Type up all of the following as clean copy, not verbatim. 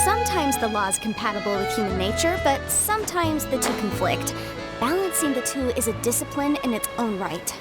Sometimes the law is compatible with human nature, but sometimes the two conflict. Balancing the two is a discipline in its own right.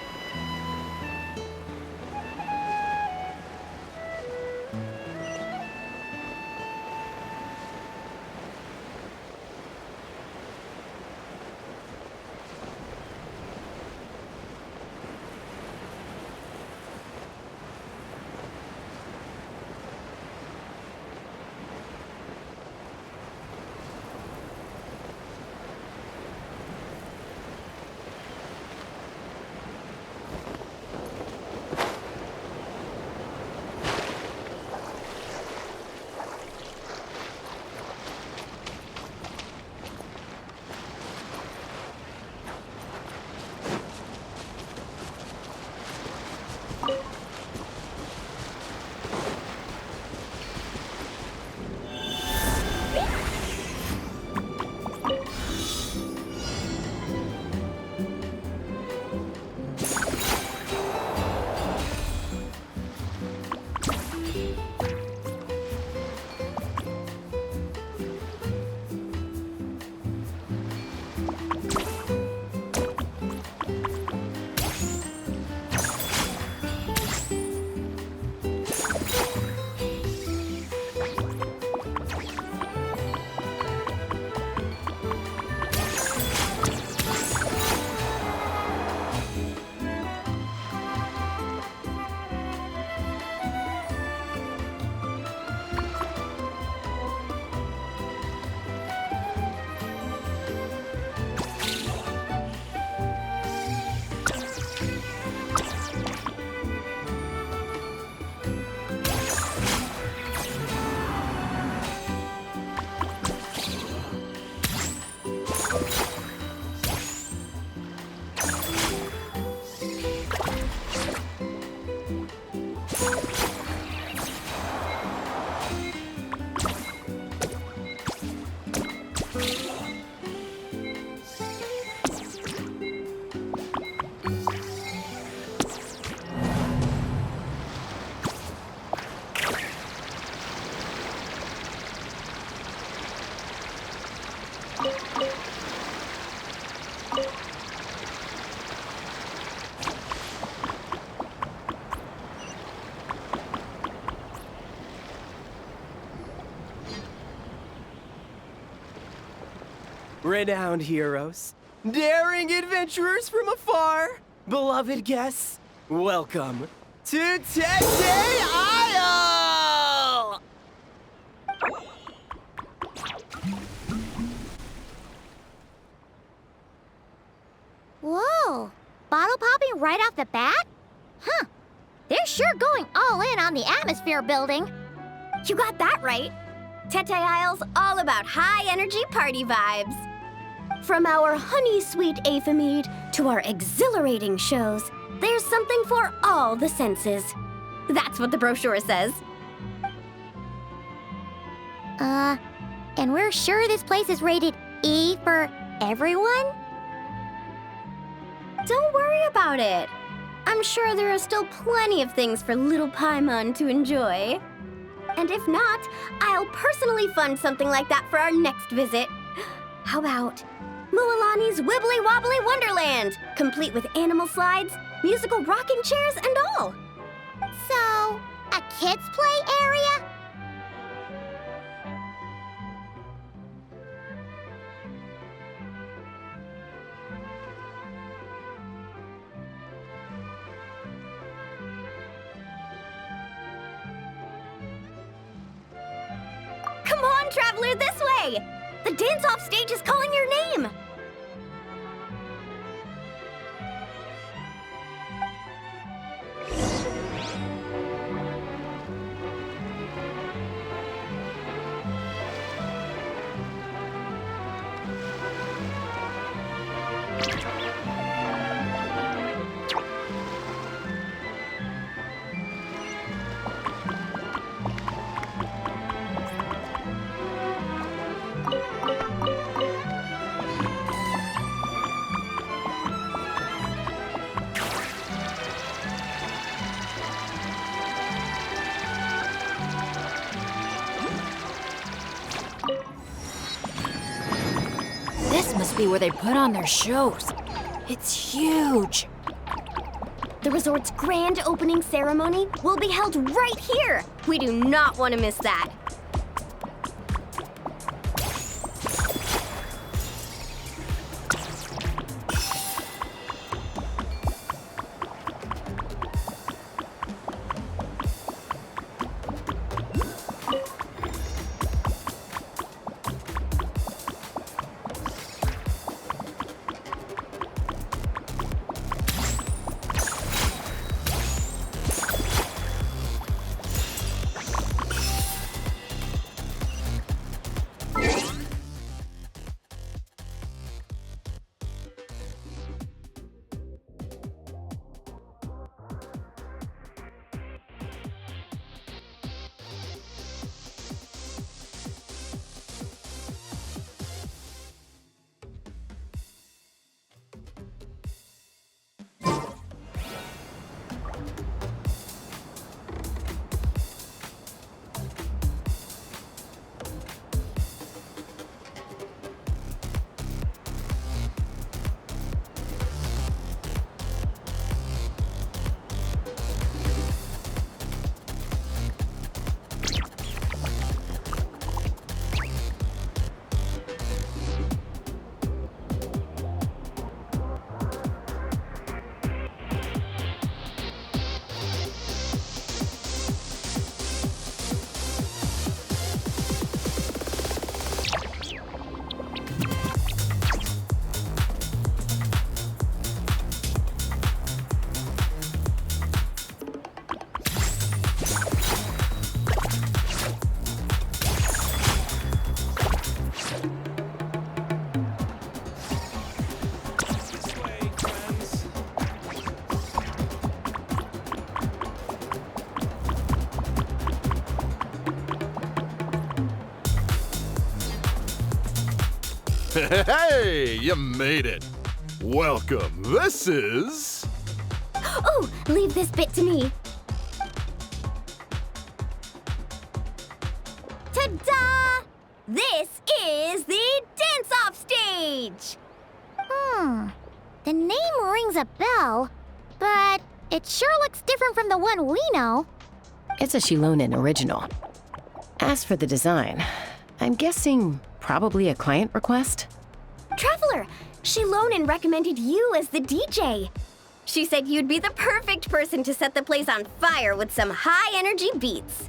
Renowned heroes, daring adventurers from afar, beloved guests, welcome to Tete Isle! Whoa! Bottle popping right off the bat? Huh. They're sure going all in on the atmosphere building. You got that right. Tete Isle's all about high-energy party vibes. From our honey-sweet aphemide to our exhilarating shows, there's something for all the senses. That's what the brochure says. And we're sure this place is rated E for everyone? Don't worry about it. I'm sure there are still plenty of things for little Paimon to enjoy. And if not, I'll personally fund something like that for our next visit. How about Mualani's Wibbly Wobbly Wonderland, complete with animal slides, musical rocking chairs, and all. So, a kids' play area? Come on, Traveler, this way! The dance-off stage is calling your name! This must be where they put on their shows. It's huge. The resort's grand opening ceremony will be held right here. We do not want to miss that. Hey, you made it. Welcome. This is... Oh, leave this bit to me. Ta-da! This is the dance-off stage! The name rings a bell, but it sure looks different from the one we know. It's a Shilonen original. As for the design, I'm guessing probably a client request? Traveler, Shilonen recommended you as the DJ. She said you'd be the perfect person to set the place on fire with some high-energy beats.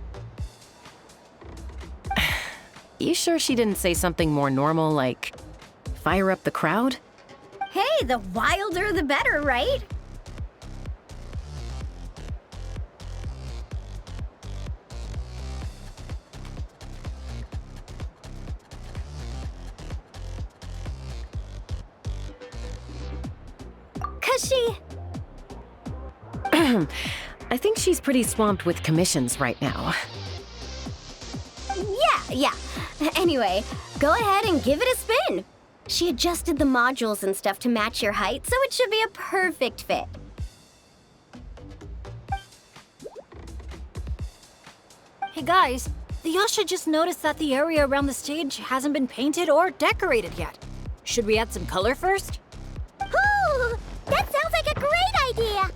You sure she didn't say something more normal like, fire up the crowd? Hey, the wilder the better, right? She... I think she's pretty swamped with commissions right now. Yeah. Anyway, go ahead and give it a spin. She adjusted the modules and stuff to match your height, so it should be a perfect fit. Hey guys, the Asha just noticed that the area around the stage hasn't been painted or decorated yet. Should we add some color first? Ooh, that sounds like a great idea!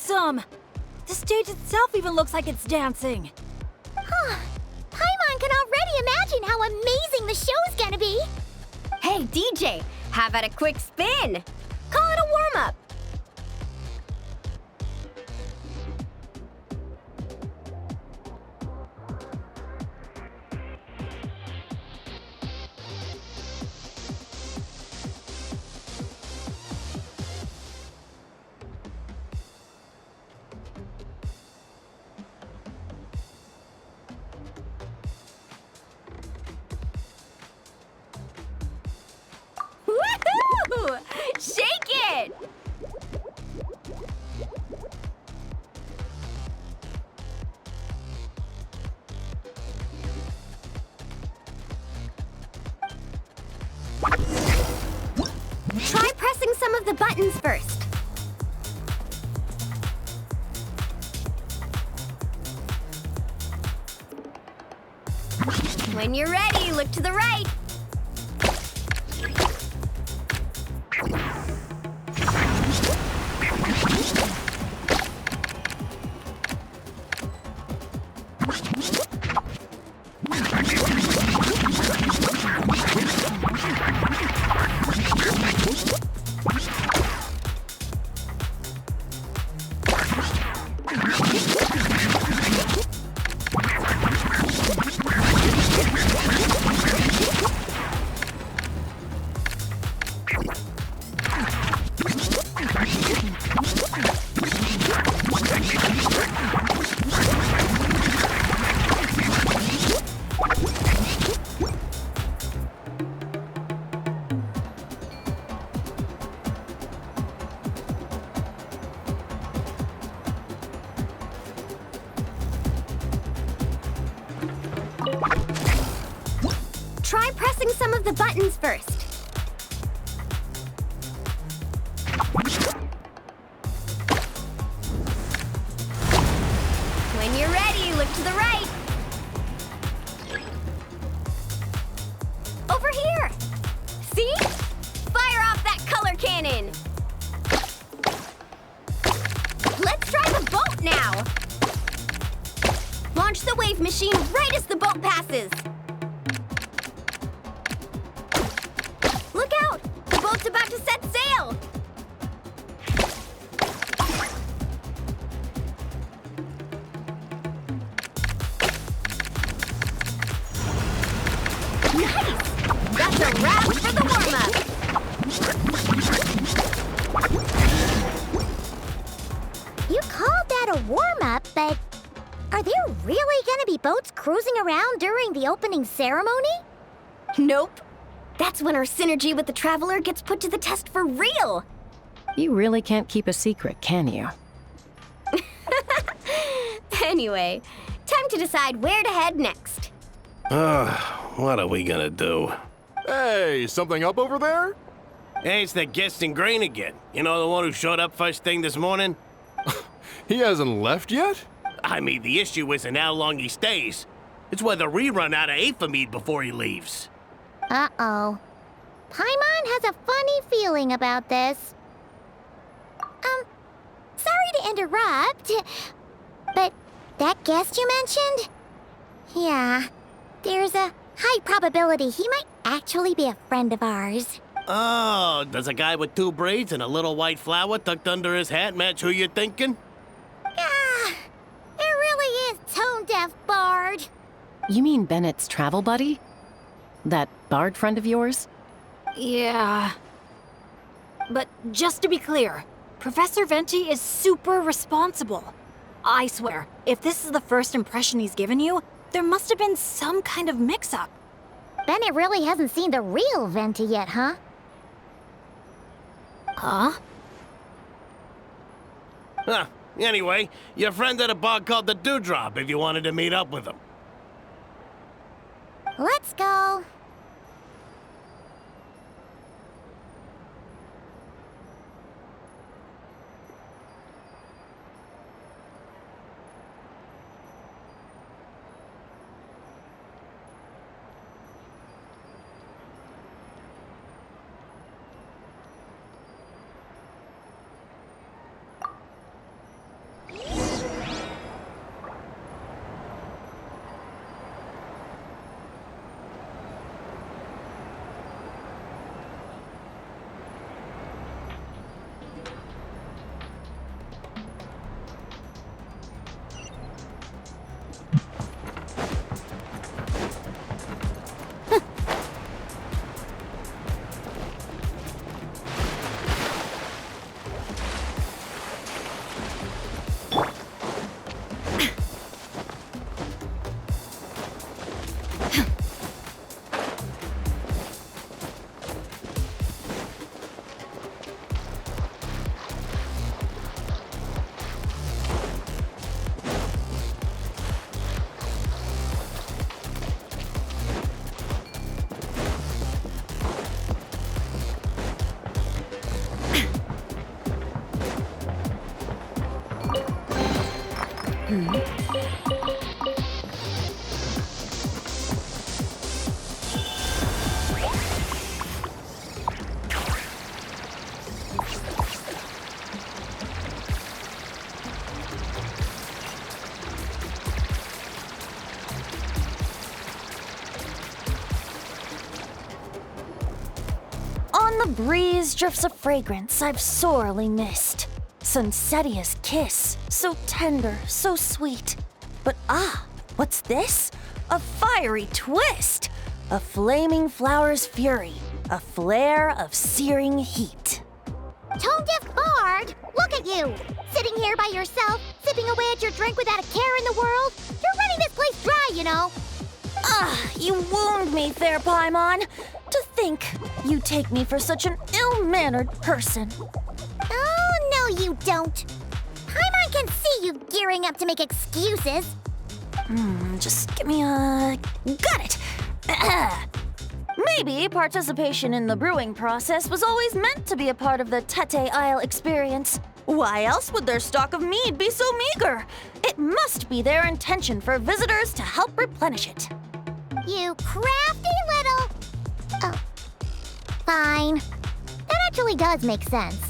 awesome! The stage itself even looks like it's dancing. Paimon can already imagine how amazing the show's gonna be. Hey, DJ, how about a quick spin? Call it a warm-up. Woohoo! Shake it! Try pressing some of the buttons first. When you're ready, look to the right. Try pressing some of the buttons first. When you're ready, look to the right. Over here. See? Fire off that color cannon. Let's drive a boat now. Launch the wave machine right as the boat passes. Look out! The boat's about to set sail! Nice! That's a wrap for the warm-up! You called that a warm-up, but are there really gonna be boats cruising around during the opening ceremony? Nope. That's when our synergy with the Traveler gets put to the test for real! You really can't keep a secret, can you? Anyway, time to decide where to head next. What are we gonna do? Hey, something up over there? Hey, it's that guest in green again. You know, the one who showed up first thing this morning? He hasn't left yet? I mean, the issue isn't how long he stays. It's whether we run out of aphamide before he leaves. Uh-oh. Paimon has a funny feeling about this. Sorry to interrupt, but that guest you mentioned? Yeah, there's a high probability he might actually be a friend of ours. Oh, does a guy with 2 braids and a little white flower tucked under his hat match who you're thinking? Ah, it really is tone-deaf Bard. You mean Bennett's travel buddy? That bard friend of yours? Yeah. But just to be clear, Professor Venti is super responsible. I swear, if this is the first impression he's given you, there must have been some kind of mix-up. Bennett really hasn't seen the real Venti yet, huh? Huh? Huh. Anyway, your friend at a bar called the Dewdrop if you wanted to meet up with him. Let's go. On the breeze drifts a fragrance I've sorely missed. Sunsetia's kiss, so tender, so sweet. But what's this? A fiery twist! A flaming flower's fury, a flare of searing heat. Tone-deaf bard, look at you! Sitting here by yourself, sipping away at your drink without a care in the world. You're running this place dry, you know. You wound me, fair Paimon. To think you take me for such an ill-mannered person. Oh, no you don't. Paimon can see you gearing up to make excuses. Just give me a... Got it! Maybe participation in the brewing process was always meant to be a part of the Tete Isle experience. Why else would their stock of mead be so meager? It must be their intention for visitors to help replenish it. You crafty little... Oh. Fine. That actually does make sense.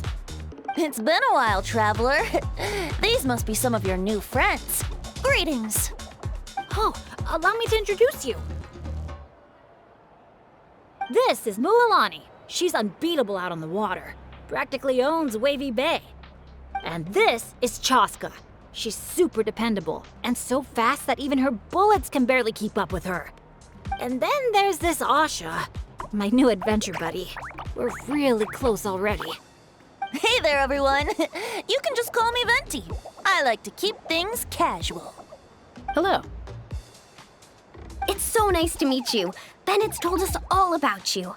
It's been a while, traveler. These must be some of your new friends. Greetings. Oh, allow me to introduce you. This is Mualani. She's unbeatable out on the water. Practically owns Wavy Bay. And this is Chaska. She's super dependable and so fast that even her bullets can barely keep up with her. And then there's this Asha, my new adventure buddy. We're really close already. Hey there, everyone. You can just call me Venti. I like to keep things casual. Hello. It's so nice to meet you. Bennett's told us all about you.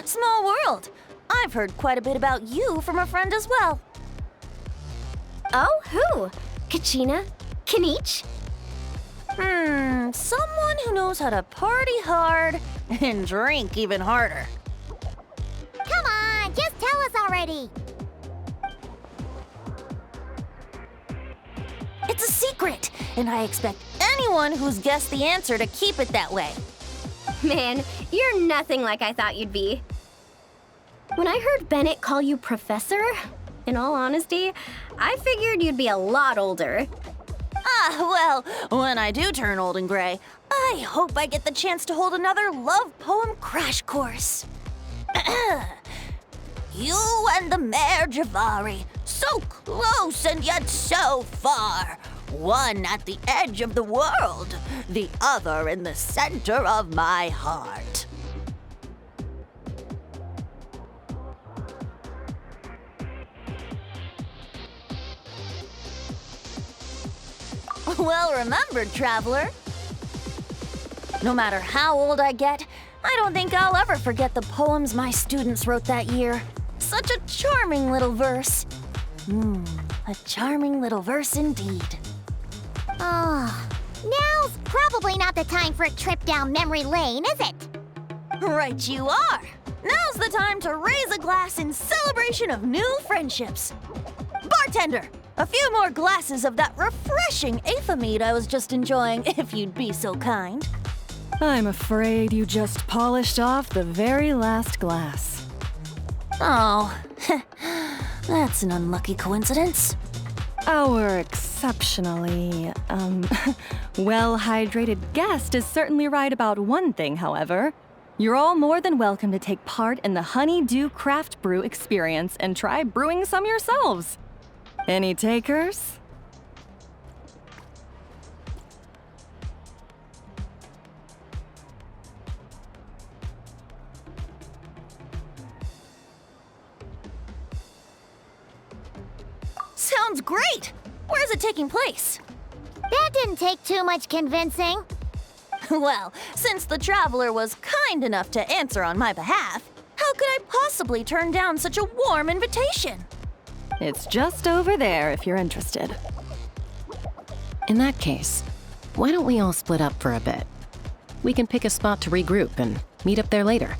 Small world. I've heard quite a bit about you from a friend as well. Oh, who? Kachina? Kanich? Someone who knows how to party hard and drink even harder. Come on, just tell us already. It's a secret, and I expect anyone who's guessed the answer to keep it that way. Man, you're nothing like I thought you'd be. When I heard Bennett call you Professor, in all honesty, I figured you'd be a lot older. Well, when I do turn old and gray, I hope I get the chance to hold another love poem crash course. You and the Mare Javari, so close and yet so far. One at the edge of the world, the other in the center of my heart. Well remembered, traveler. No matter how old I get, I don't think I'll ever forget the poems my students wrote that year. Such a charming little verse. A charming little verse indeed. Oh, now's probably not the time for a trip down memory lane, is it? Right you are. Now's the time to raise a glass in celebration of new friendships. Bartender, a few more glasses of that refreshing Aethamede I was just enjoying, if you'd be so kind. I'm afraid you just polished off the very last glass. Oh, that's an unlucky coincidence. Our exceptionally, well-hydrated guest is certainly right about one thing, however. You're all more than welcome to take part in the Honeydew Craft Brew experience and try brewing some yourselves. Any takers? Sounds great! Where's it taking place? That didn't take too much convincing. Well, since the traveler was kind enough to answer on my behalf, how could I possibly turn down such a warm invitation? It's just over there if you're interested. In that case, why don't we all split up for a bit? We can pick a spot to regroup and meet up there later.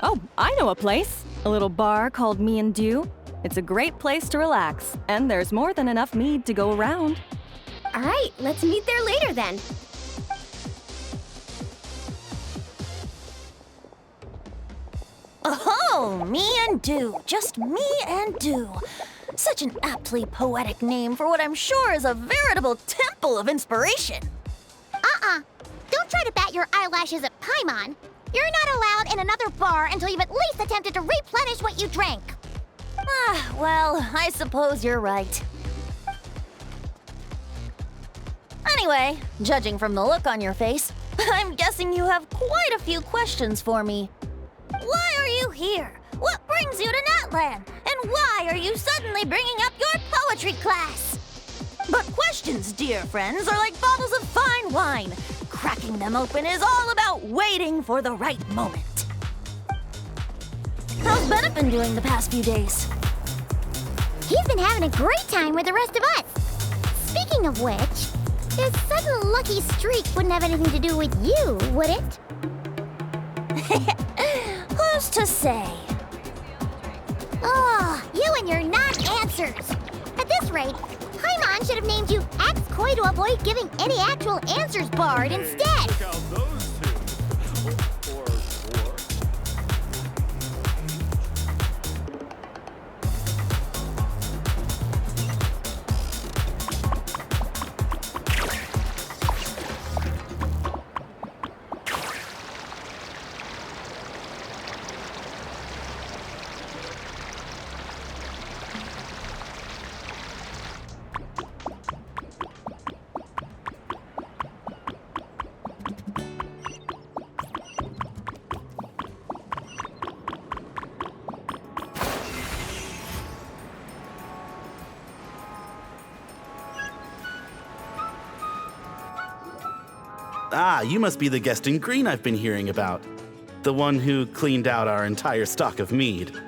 Oh, I know a place. A little bar called Me and Do. It's a great place to relax, and there's more than enough mead to go around. All right, let's meet there later then. Oh, Me and Do. Just Me and Do. Such an aptly poetic name for what I'm sure is a veritable temple of inspiration. Don't try to bat your eyelashes at Paimon. You're not allowed in another bar until you've at least attempted to replenish what you drank. Well, I suppose you're right. Anyway, judging from the look on your face, I'm guessing you have quite a few questions for me. Why are you here? What brings you to Natlan? And why are you suddenly bringing up your poetry class? But questions, dear friends, are like bottles of fine wine. Cracking them open is all about waiting for the right moment. How's Bennett been doing the past few days? He's been having a great time with the rest of us. Speaking of which, his sudden lucky streak wouldn't have anything to do with you, would it? Who's to say? Oh, you and your non-answers. At this rate, Paimon should have named you Axe Koi to avoid giving any actual answers barred instead. Ah, you must be the guest in green I've been hearing about. The one who cleaned out our entire stock of mead.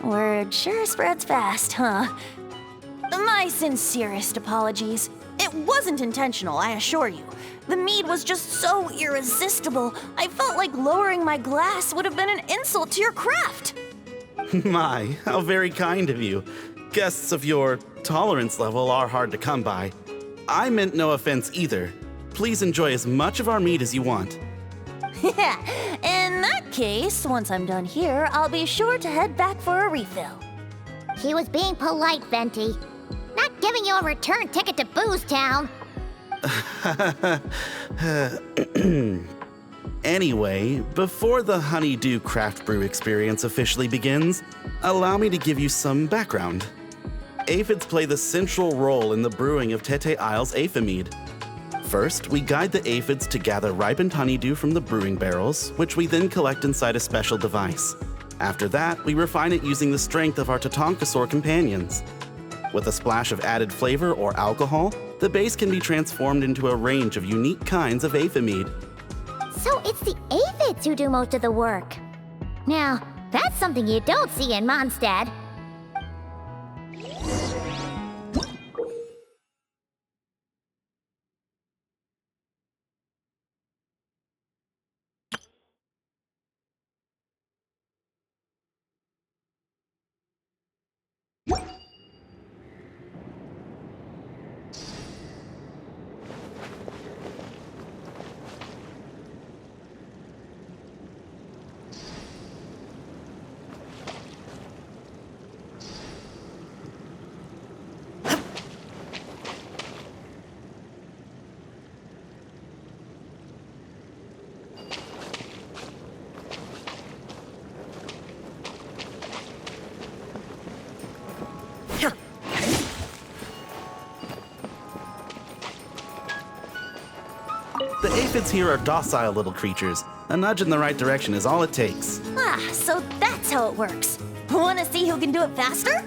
Word sure spreads fast, huh? My sincerest apologies. It wasn't intentional, I assure you. The mead was just so irresistible, I felt like lowering my glass would have been an insult to your craft. My, how very kind of you. Guests of your tolerance level are hard to come by. I meant no offense either. Please enjoy as much of our mead as you want. In that case, once I'm done here, I'll be sure to head back for a refill. He was being polite, Venti. Not giving you a return ticket to Booze Town. Anyway, before the Honeydew Craft Brew experience officially begins, allow me to give you some background. Aphids play the central role in the brewing of Tete Isle's Aphid. First, we guide the aphids to gather ripened honeydew from the brewing barrels, which we then collect inside a special device. After that, we refine it using the strength of our Tatankasaur companions. With a splash of added flavor or alcohol, the base can be transformed into a range of unique kinds of aphid. So it's the aphids who do most of the work. Now, that's something you don't see in Mondstadt. The aphids here are docile little creatures. A nudge in the right direction is all it takes. Ah, so that's how it works. Wanna see who can do it faster?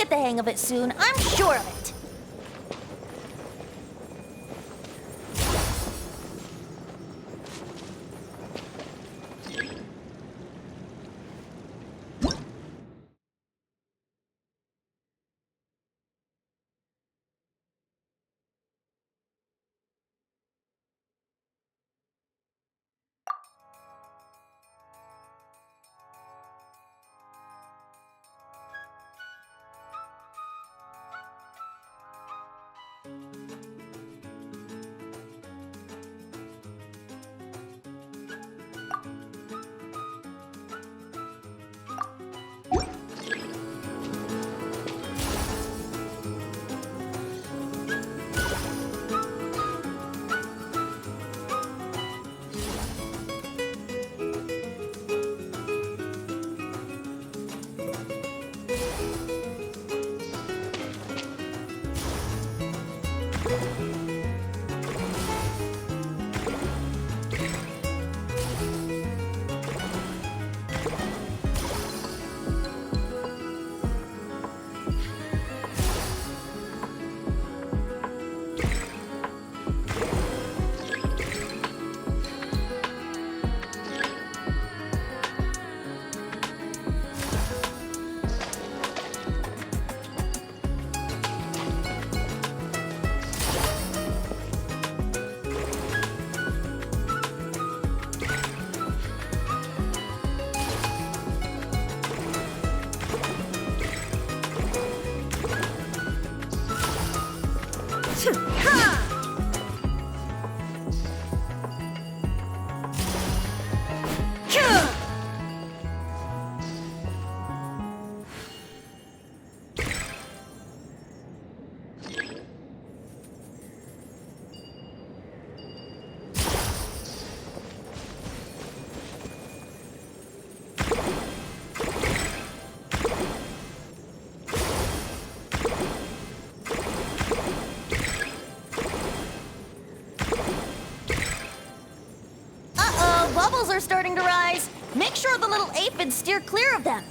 The hang of it soon, I'm sure of it. Bubbles are starting to rise. Make sure the little aphids steer clear of them.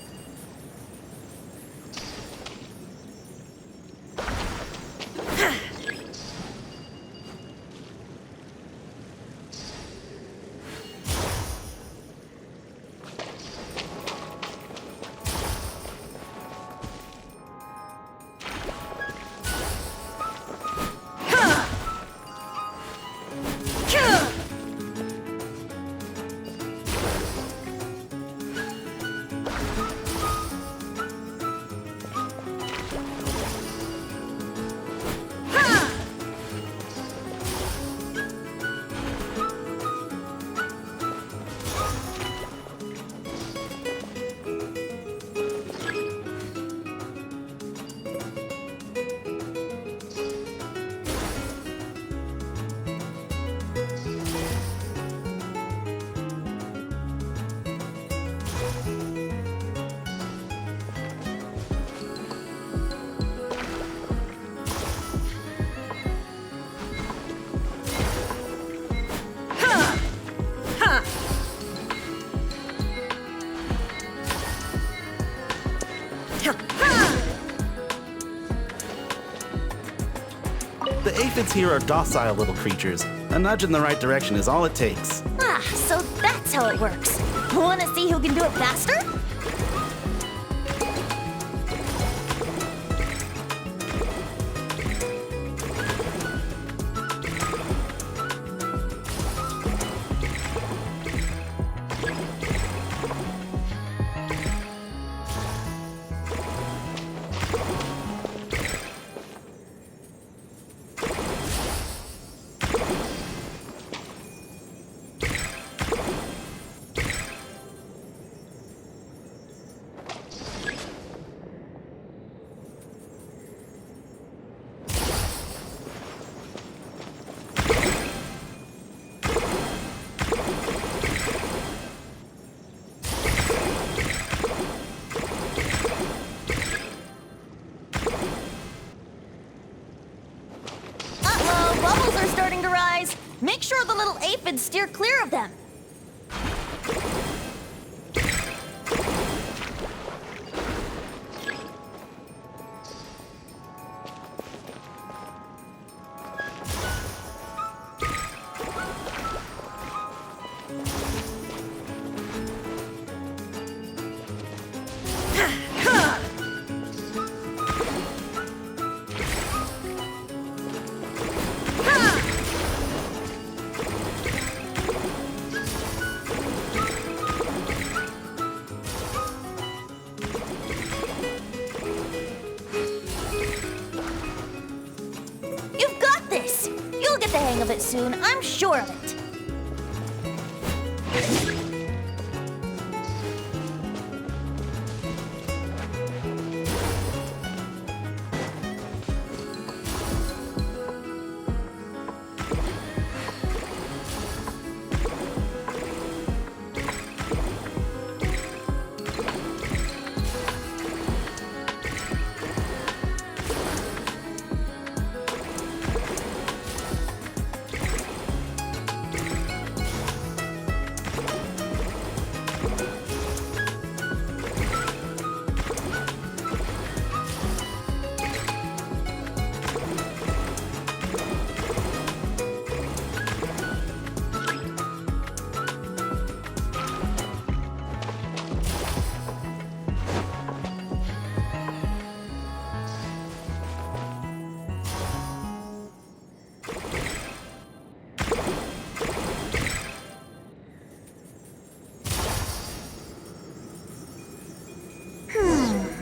The aphids here are docile little creatures. A nudge in the right direction is all it takes. Ah, so that's how it works. Wanna see who can do it faster? make sure the little aphids steer clear of them. The hang of it soon, I'm sure of it.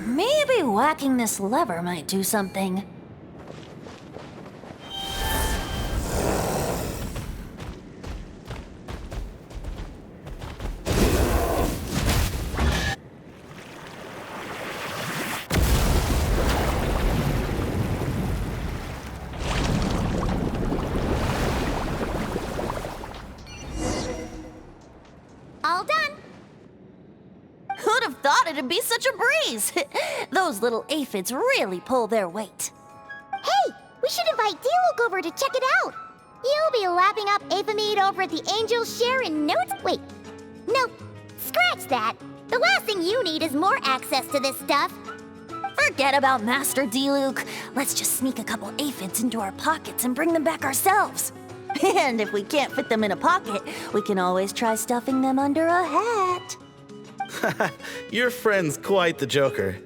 Maybe whacking this lever might do something. All done. Who'd have thought it'd be such a breeze? Those little aphids really pull their weight. Hey, we should invite Diluc over to check it out. You'll be lapping up aphid over at the Angel's Share in no Wait, no, scratch that. The last thing you need is more access to this stuff. Forget about Master Diluc. Let's just sneak a couple aphids into our pockets and bring them back ourselves. And if we can't fit them in a pocket, we can always try stuffing them under a hat. Your friend's quite the joker.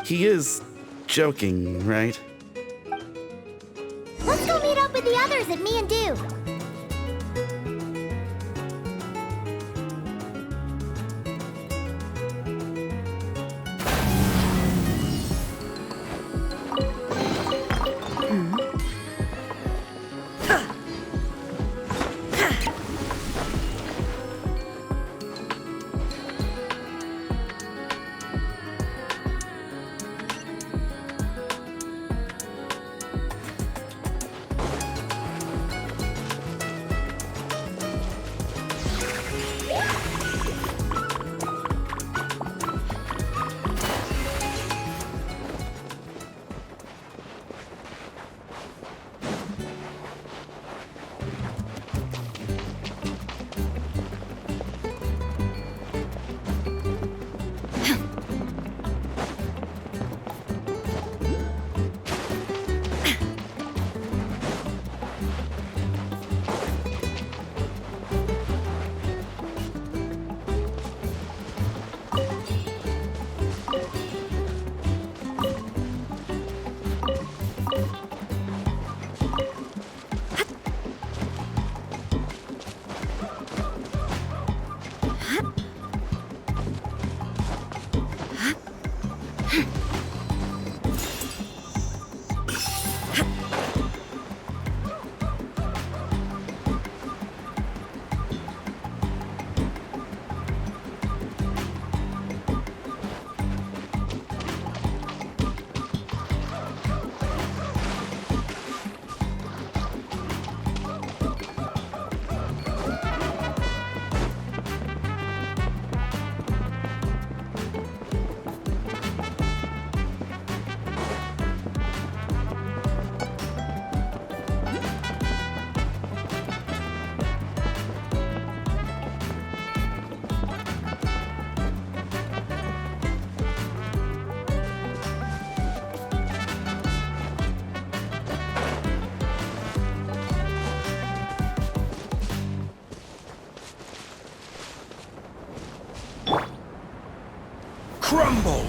He is joking, right? Let's go meet up with the others at Me and Do. crumble!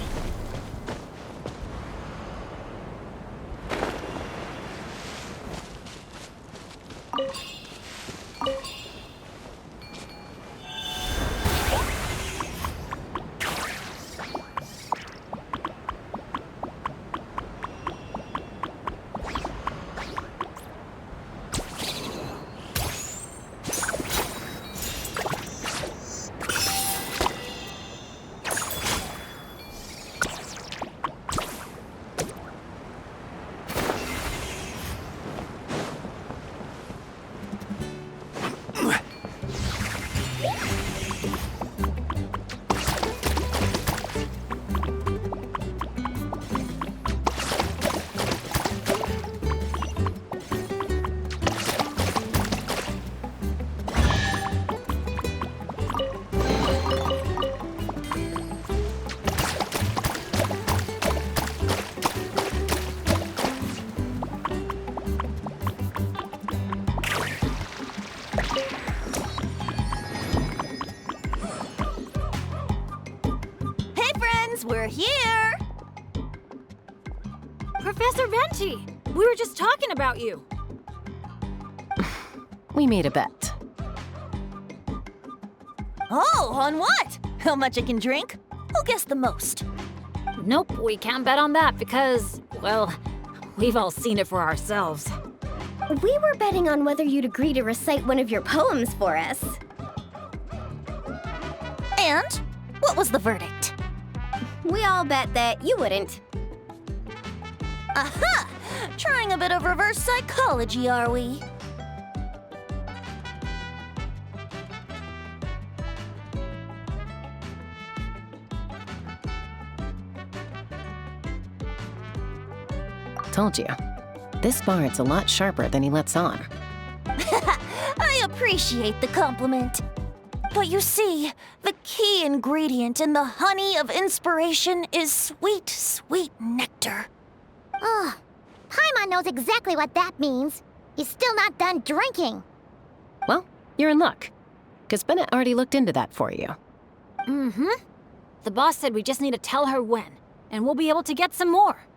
We're here! Professor Venti! We were just talking about you. We made a bet. Oh, on what? How much I can drink? Who guessed the most? Nope, we can't bet on that because, well, we've all seen it for ourselves. We were betting on whether you'd agree to recite one of your poems for us. And? What was the verdict? We all bet that you wouldn't. Aha! Trying a bit of reverse psychology, are we? Told you. This Bard's a lot sharper than he lets on. I appreciate the compliment. But you see, the key ingredient in the honey of inspiration is sweet, sweet nectar. Oh, Paimon knows exactly what that means. He's still not done drinking. Well, you're in luck. Because Bennett already looked into that for you. Mm-hmm. The boss said we just need to tell her when, and we'll be able to get some more.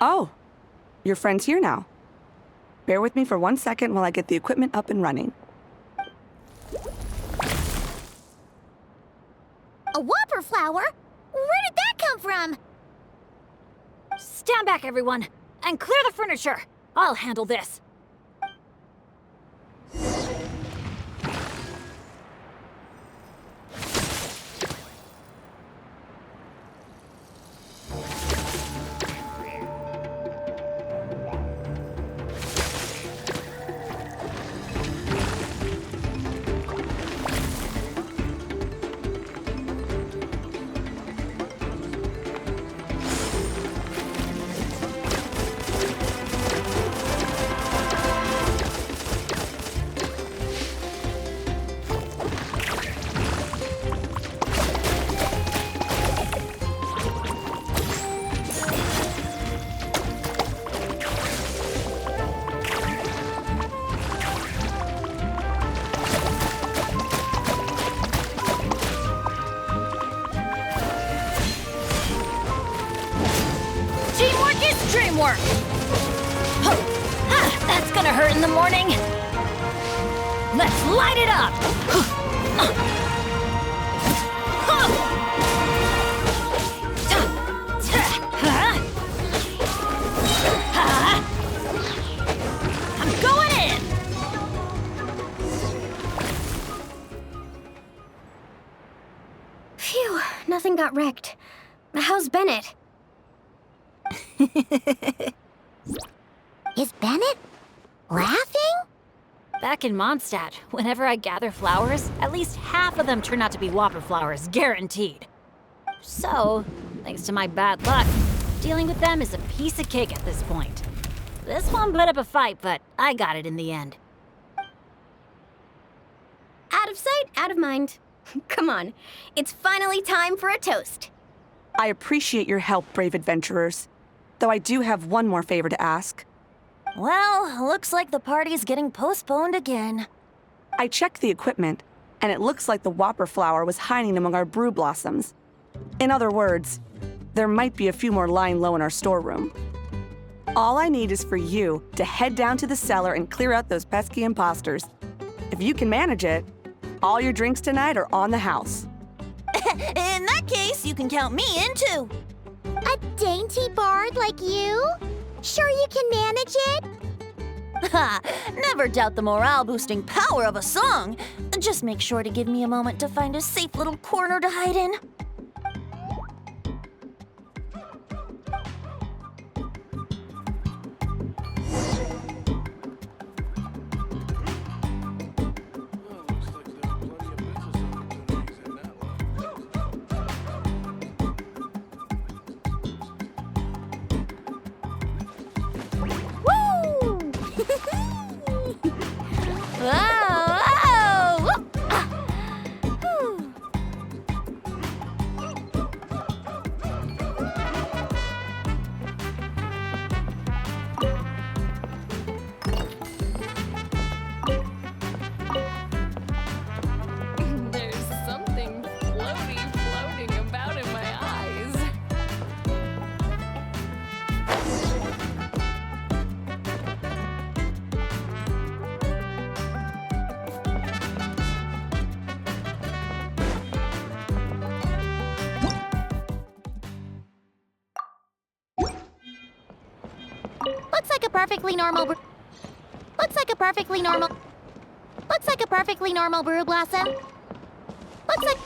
Oh, your friend's here now. Bear with me for 1 second while I get the equipment up and running. A whopper flower? Where did that come from? Stand back, everyone, and clear the furniture. I'll handle this. Teamwork! That's gonna hurt in the morning. Let's light it up! I'm going in! Phew, nothing got wrecked. How's Bennett? Is Bennett laughing? Back in Mondstadt, whenever I gather flowers, at least half of them turn out to be whopper flowers, guaranteed. So, thanks to my bad luck, dealing with them is a piece of cake at this point. This one put up a fight, but I got it in the end. Out of sight, out of mind. Come on, it's finally time for a toast. I appreciate your help, brave adventurers. Though I do have one more favor to ask. Well, looks like the party's getting postponed again. I checked the equipment, and it looks like the whopper flower was hiding among our brew blossoms. In other words, there might be a few more lying low in our storeroom. All I need is for you to head down to the cellar and clear out those pesky imposters. If you can manage it, all your drinks tonight are on the house. In that case, you can count me in too. A dainty bard like you? Sure you can manage it? Ha! Never doubt the morale-boosting power of a song. Just make sure to give me a moment to find a safe little corner to hide in. Looks like a perfectly normal brew blossom. Looks like...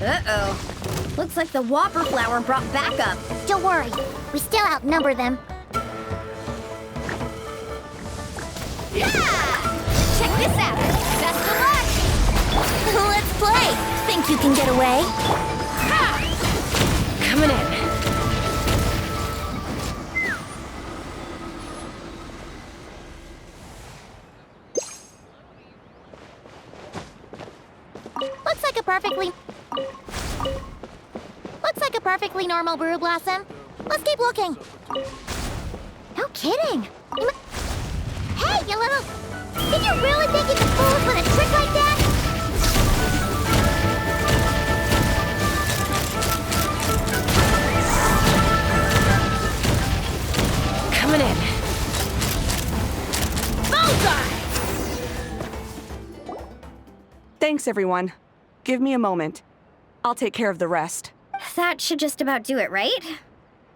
Uh-oh. Looks like the whopper flower brought backup. Don't worry, we still outnumber them. Yeah! Check this out. Best of luck! Let's play. Think you can get away? Ha! Coming in. Looks like a perfectly normal brew blossom. Let's keep looking. No kidding. Hey, you little... Did you really think you could fool us with a trick like that? Coming in. Bullseye! Thanks, everyone. Give me a moment. I'll take care of the rest. That should just about do it, right?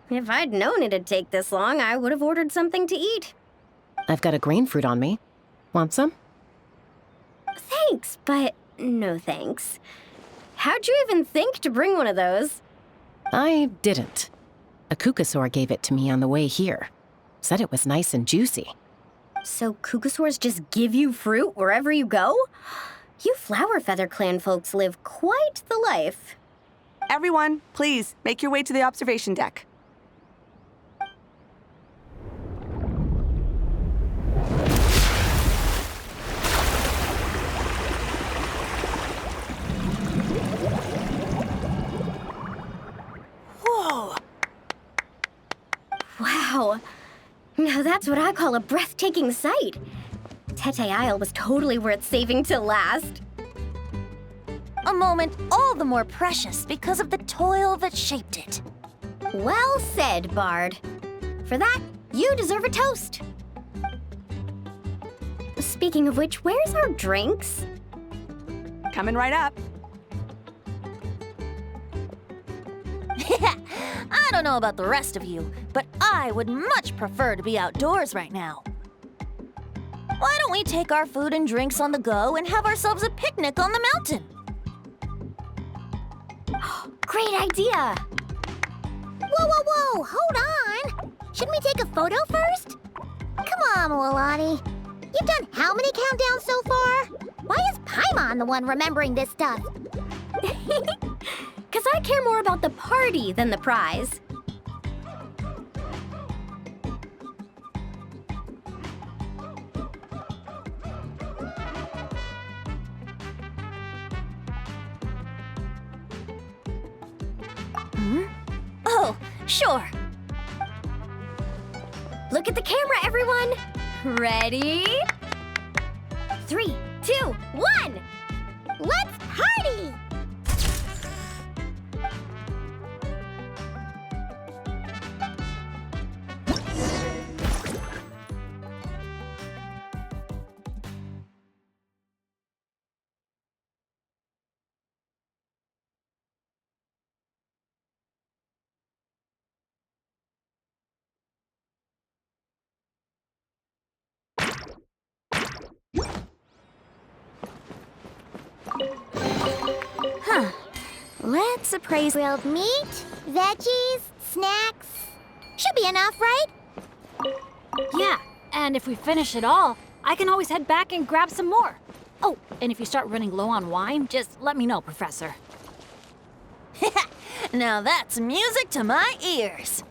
If I'd known it'd take this long, I would have ordered something to eat. I've got a green fruit on me. Want some? Thanks, but no thanks. How'd you even think to bring one of those? I didn't. A Kukasaur gave it to me on the way here. Said it was nice and juicy. So Kukasaurs just give you fruit wherever you go? You Flower Feather Clan folks live quite the life. Everyone, please, make your way to the observation deck. Whoa! Wow. Now that's what I call a breathtaking sight. Tete Isle was totally worth saving till last. A moment all the more precious because of the toil that shaped it. Well said, Bard. For that, you deserve a toast. Speaking of which, where's our drinks? Coming right up. I don't know about the rest of you, but I would much prefer to be outdoors right now. Why don't we take our food and drinks on the go and have ourselves a picnic on the mountain? Great idea! Whoa, whoa, whoa! Hold on! Shouldn't we take a photo first? Come on, Milani. You've done how many countdowns so far? Why is Paimon the one remembering this stuff? Because I care more about the party than the prize. Oh, sure. Look at the camera, everyone! Ready? 3, 2, 1! Let's party! Let's appraise grilled meat, veggies, snacks. Should be enough, right? Yeah, and if we finish it all, I can always head back and grab some more. Oh, and if you start running low on wine, just let me know, Professor. Now that's music to my ears.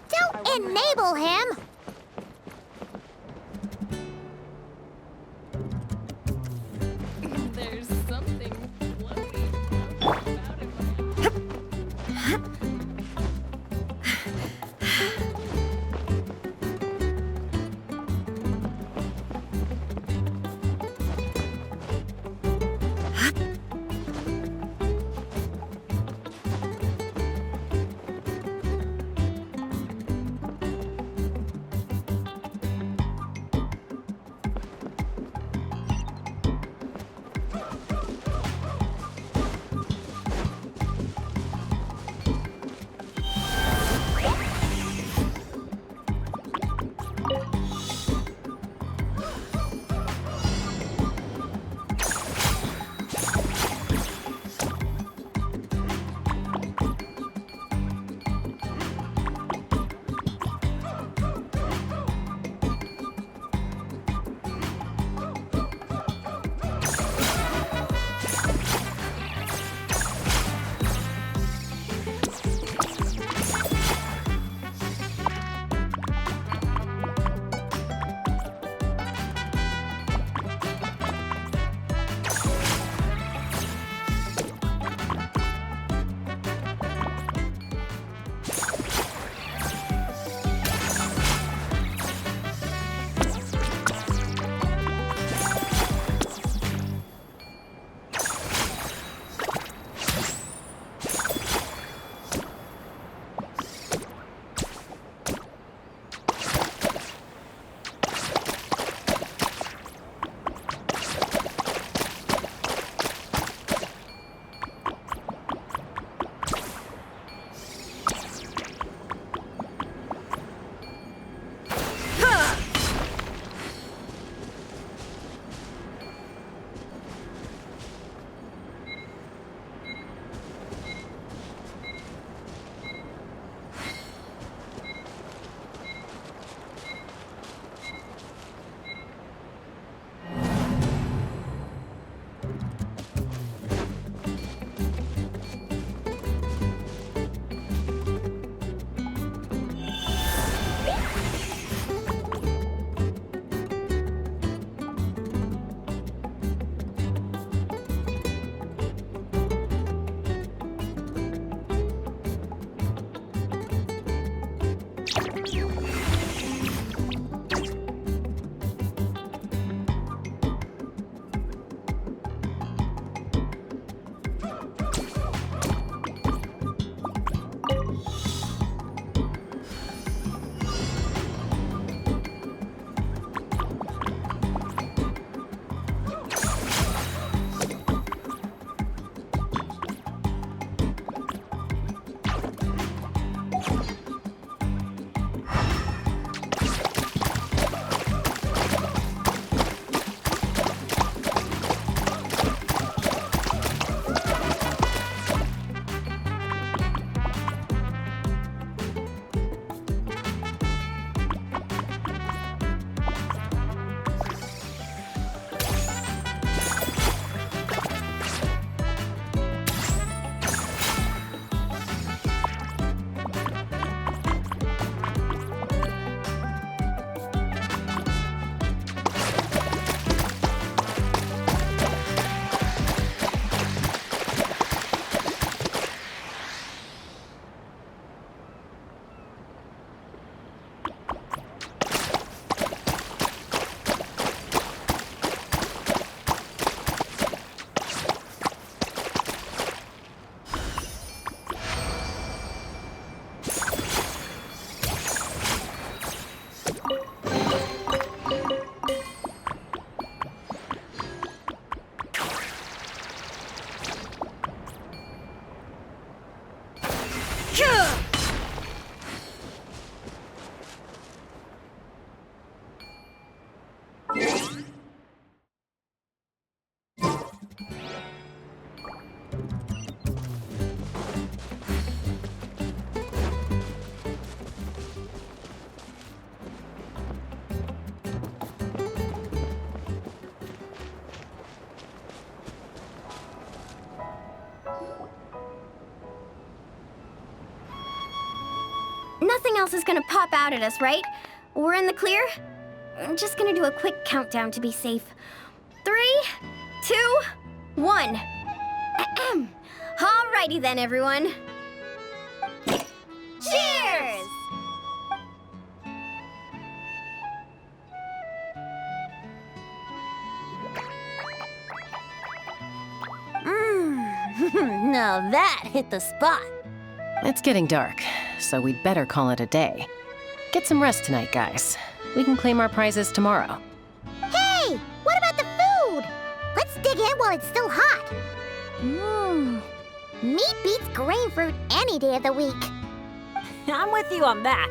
Don't enable him! There's something floating about him. Nothing else is gonna pop out at us, right? We're in the clear? I'm just gonna do a quick countdown to be safe. 3, 2, 1. Ahem. Alrighty then, everyone. Cheers! Now that hit the spot. It's getting dark, so we'd better call it a day. Get some rest tonight, guys. We can claim our prizes tomorrow. Hey, what about the food? Let's dig in while it's still hot. Meat beats grain fruit any day of the week. I'm with you on that.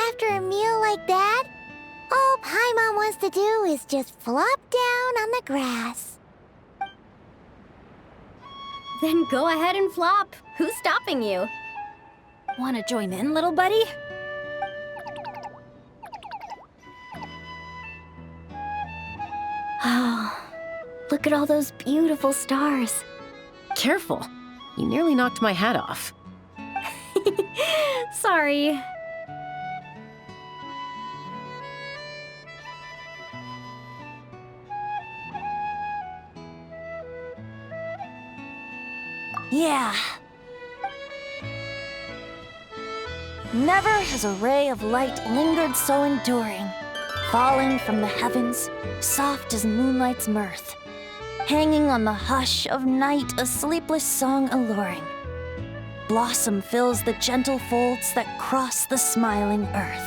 After a meal like that, all Paimon wants to do is just flop down on the grass. Then go ahead and flop. Who's stopping you? Wanna join in, little buddy? Oh, look at all those beautiful stars. Careful. You nearly knocked my hat off. Sorry. Yeah. Never has a ray of light lingered so enduring, falling from the heavens, soft as moonlight's mirth, hanging on the hush of night, a sleepless song alluring. Blossom fills the gentle folds that cross the smiling earth.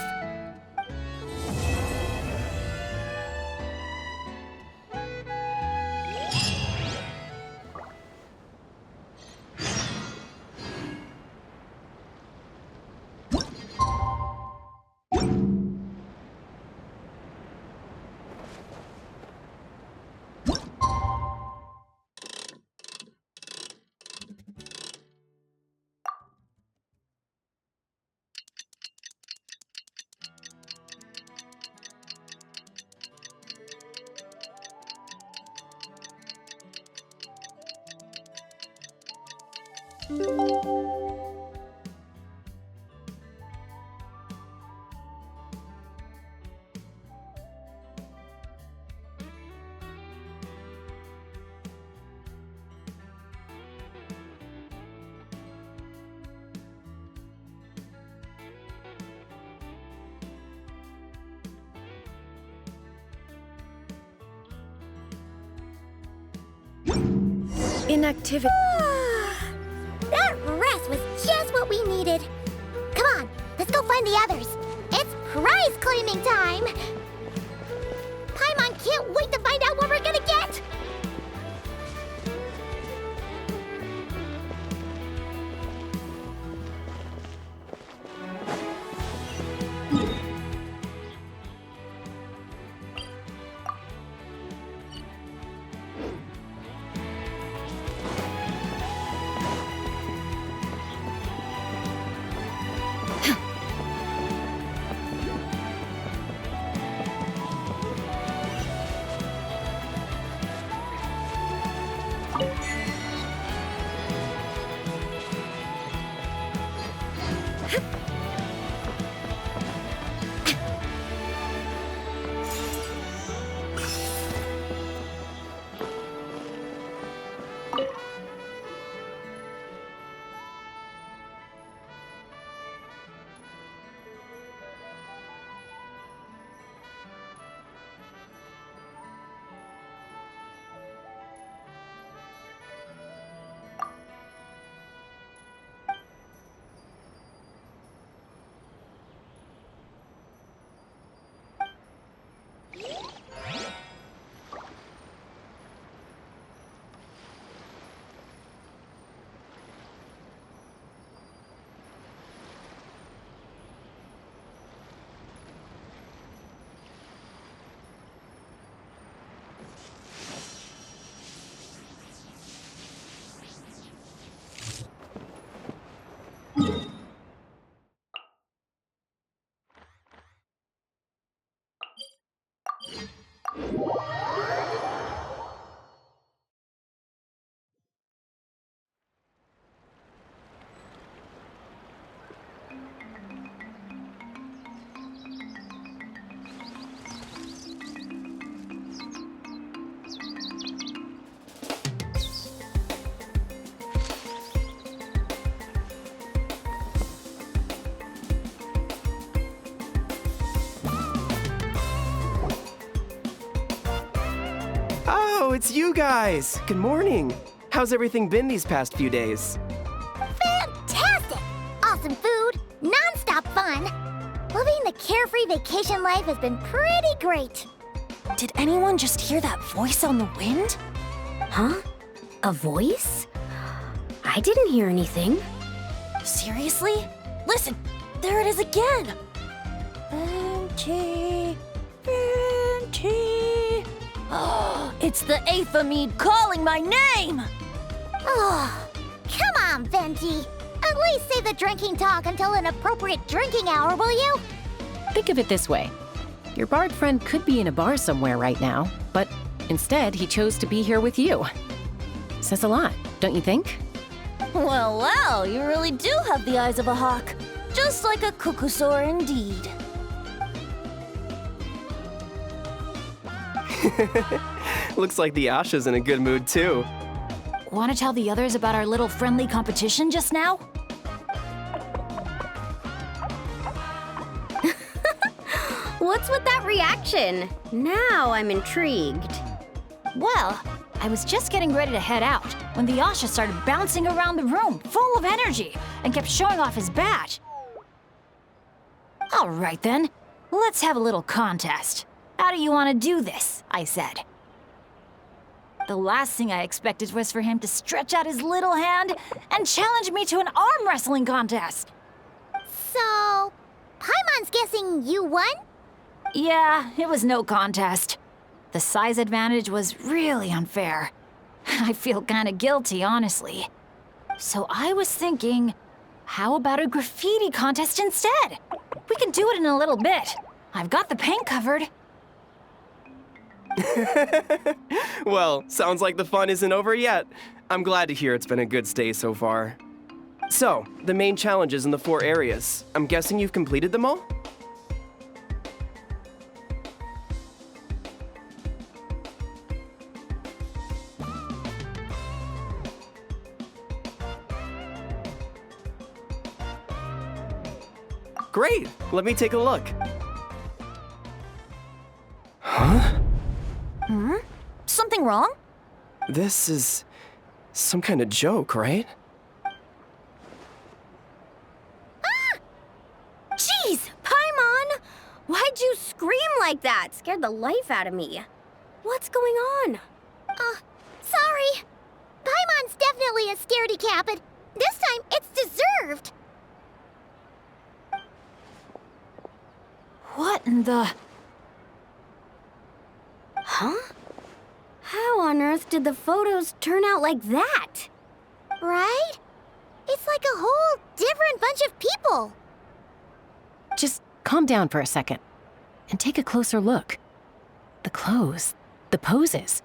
Inactivity. That rest was just what we needed. Come on, let's go find the others. It's prize claiming time. Paimon can't wait to find out what we're gonna get. it's you guys! Good morning! How's everything been these past few days? Fantastic! Awesome food, non-stop fun. Living the carefree vacation life has been pretty great. Did anyone just hear that voice on the wind? Huh? A voice? I didn't hear anything. Seriously? Listen, there it is again! Venti, Venti. Oh, it's the Aphamid calling my name! Oh, come on, Venti. At least save the drinking talk until an appropriate drinking hour, will you? Think of it this way. Your bard friend could be in a bar somewhere right now, but instead he chose to be here with you. Says a lot, don't you think? Well, you really do have the eyes of a hawk. Just like a cuckoosaur indeed. Looks like the Asha's in a good mood too. Want to tell the others about our little friendly competition just now? What's with that reaction? Now I'm intrigued. Well, I was just getting ready to head out when the Asha started bouncing around the room, full of energy, and kept showing off his badge. All right then, let's have a little contest. How do you want to do this? I said. The last thing I expected was for him to stretch out his little hand and challenge me to an arm wrestling contest. So, Paimon's guessing you won? Yeah, it was no contest. The size advantage was really unfair. I feel kinda guilty, honestly. So I was thinking, how about a graffiti contest instead? We can do it in a little bit. I've got the paint covered. Well, sounds like the fun isn't over yet. I'm glad to hear it's been a good stay so far. So, the main challenges in the 4 areas. I'm guessing you've completed them all? Great! Let me take a look. Huh? Something wrong? This is some kind of joke, right? Jeez, Paimon! Why'd you scream like that? Scared the life out of me. What's going on? Sorry. Paimon's definitely a scaredy cat, but this time it's deserved. What in the... Huh? How on earth did the photos turn out like that? Right? It's like a whole different bunch of people. Just calm down for a second and take a closer look. The clothes, the poses.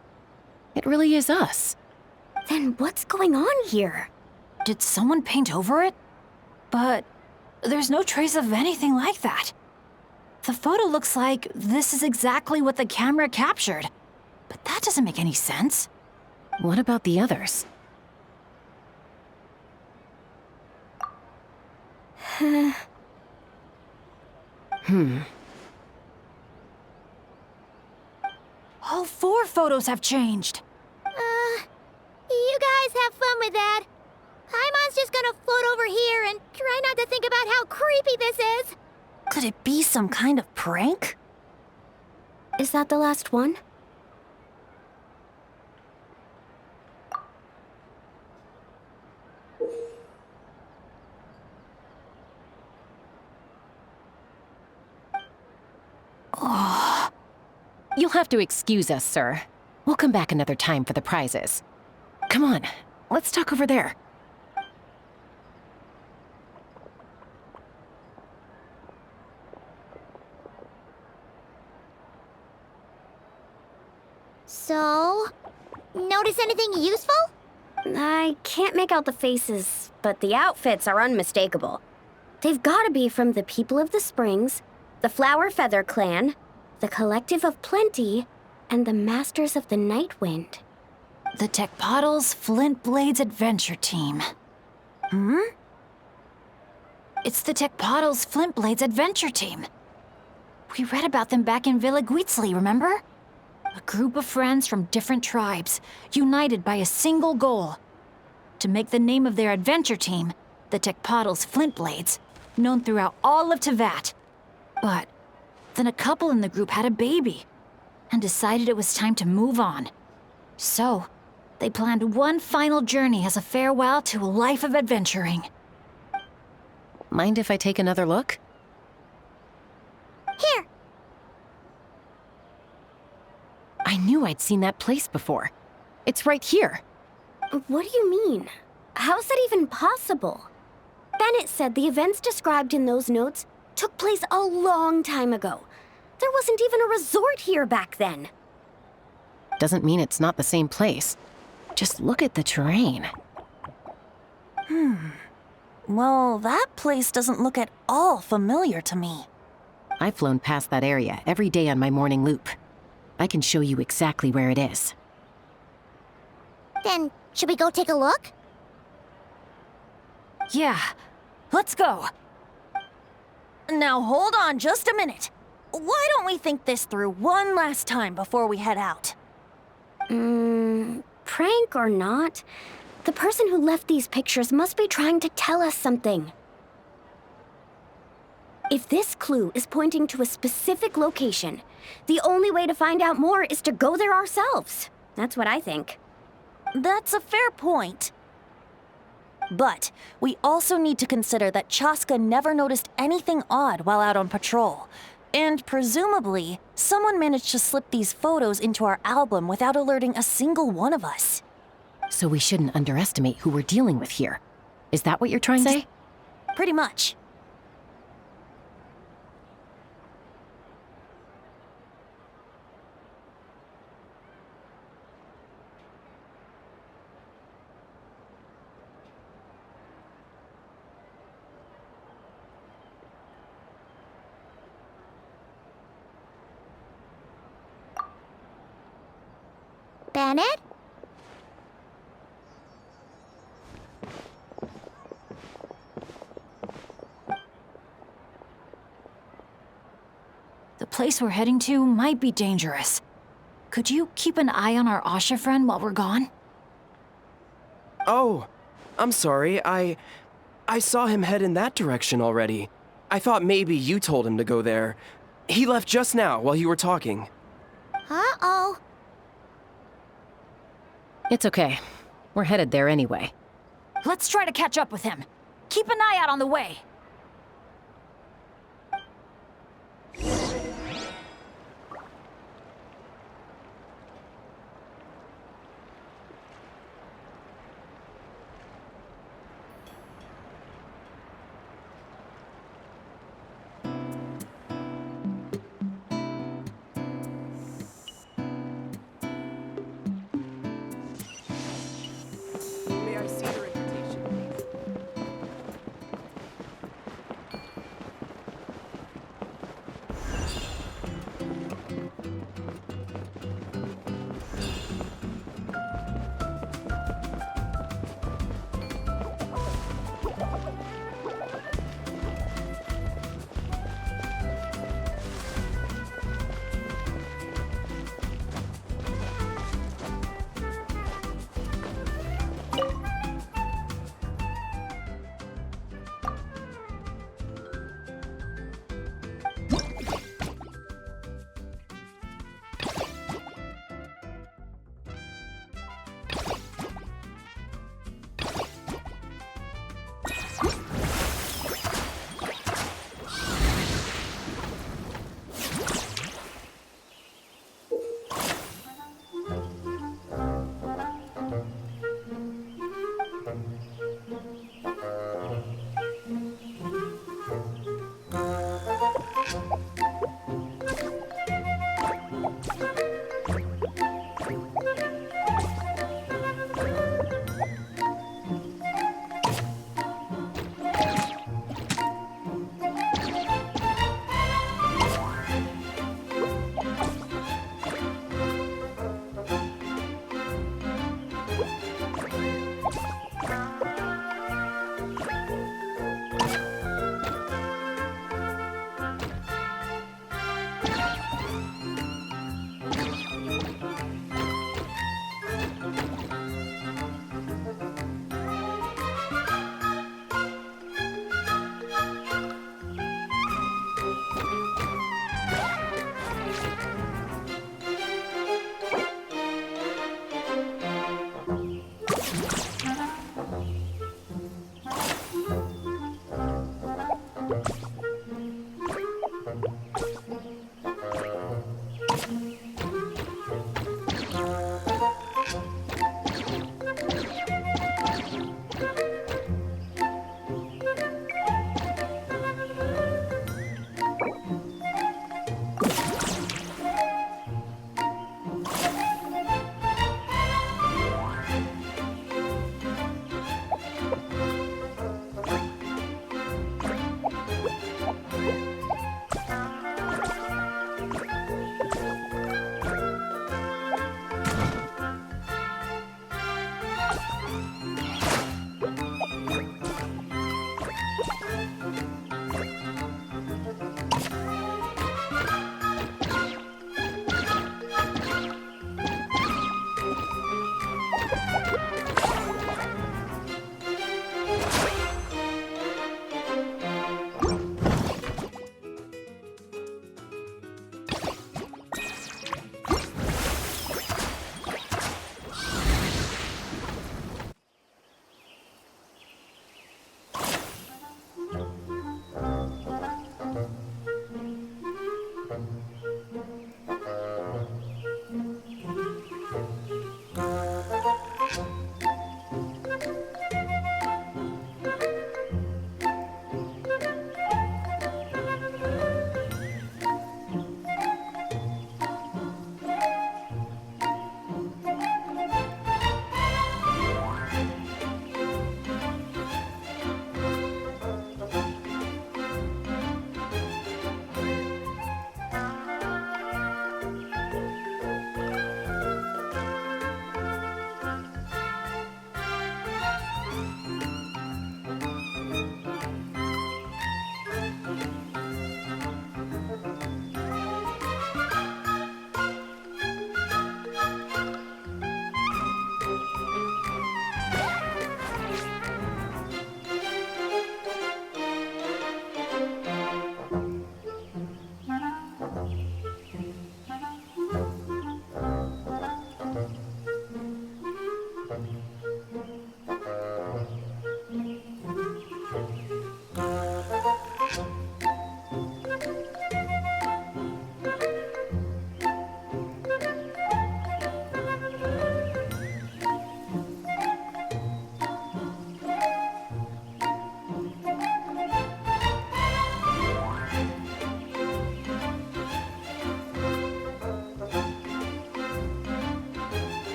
It really is us. Then what's going on here? Did someone paint over it? But there's no trace of anything like that. The photo looks like this is exactly what the camera captured. But that doesn't make any sense. What about the others? All 4 photos have changed. You guys have fun with that. Paimon's just gonna float over here and try not to think about how creepy this is. Could it be some kind of prank? Is that the last one? You'll have to excuse us, sir. We'll come back another time for the prizes. Come on, let's talk over there. So, notice anything useful? I can't make out the faces, but the outfits are unmistakable. They've gotta be from the People of the Springs, the Flower Feather Clan, the Collective of Plenty, and the Masters of the Night Wind. The Tecpotals Flint Blades Adventure Team. It's the Tecpotals Flint Blades Adventure Team. We read about them back in Villa Guiztli, remember? A group of friends from different tribes, united by a single goal. To make the name of their adventure team, the Tecpottl's Flint Blades, known throughout all of Teyvat. But then a couple in the group had a baby, and decided it was time to move on. So, they planned one final journey as a farewell to a life of adventuring. Mind if I take another look? Here. I knew I'd seen that place before. It's right here. What do you mean? How's that even possible? Bennett said the events described in those notes took place a long time ago. There wasn't even a resort here back then. Doesn't mean it's not the same place. Just look at the terrain. Well, that place doesn't look at all familiar to me. I've flown past that area every day on my morning loop. I can show you exactly where it is. Then, should we go take a look? Yeah, let's go. Now hold on just a minute. Why don't we think this through one last time before we head out? Prank or not, the person who left these pictures must be trying to tell us something. If this clue is pointing to a specific location, the only way to find out more is to go there ourselves. That's what I think. That's a fair point. But we also need to consider that Chaska never noticed anything odd while out on patrol. And presumably, someone managed to slip these photos into our album without alerting a single one of us. So we shouldn't underestimate who we're dealing with here. Is that what you're trying to say? Pretty much. Bennett? The place we're heading to might be dangerous. Could you keep an eye on our Asha friend while we're gone? Oh, I'm sorry. I saw him head in that direction already. I thought maybe you told him to go there. He left just now while you were talking. Uh-oh. It's okay. We're headed there anyway. Let's try to catch up with him. Keep an eye out on the way. May I see your invitation, please?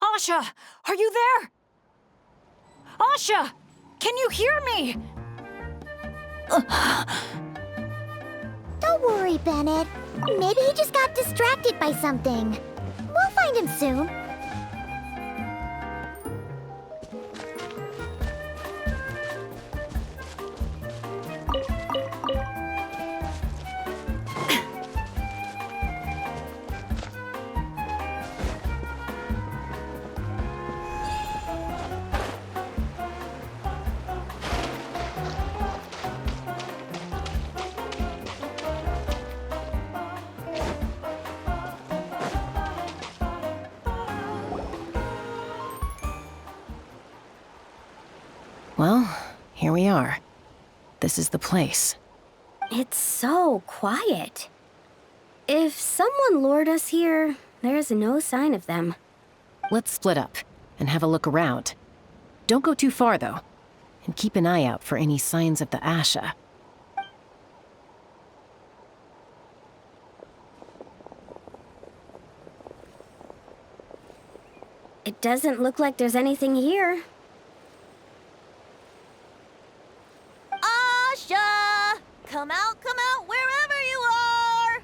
Asha, are you there? Asha, can you hear me? Don't worry, Bennett. Maybe he just got distracted by something. We'll find him soon. Well, here we are. This is the place. It's so quiet. If someone lured us here, there's no sign of them. Let's split up and have a look around. Don't go too far, though. And keep an eye out for any signs of the Asha. It doesn't look like there's anything here. Asha! Come out, wherever you are!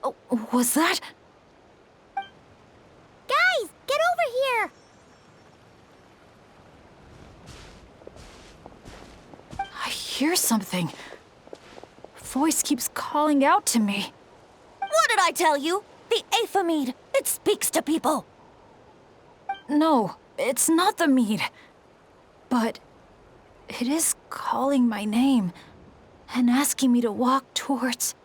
Oh, was that? Guys, get over here! I hear something. Voice keeps calling out to me. What did I tell you? The Aphamid. It speaks to people. No, it's not the mead. But it is calling my name and asking me to walk towards...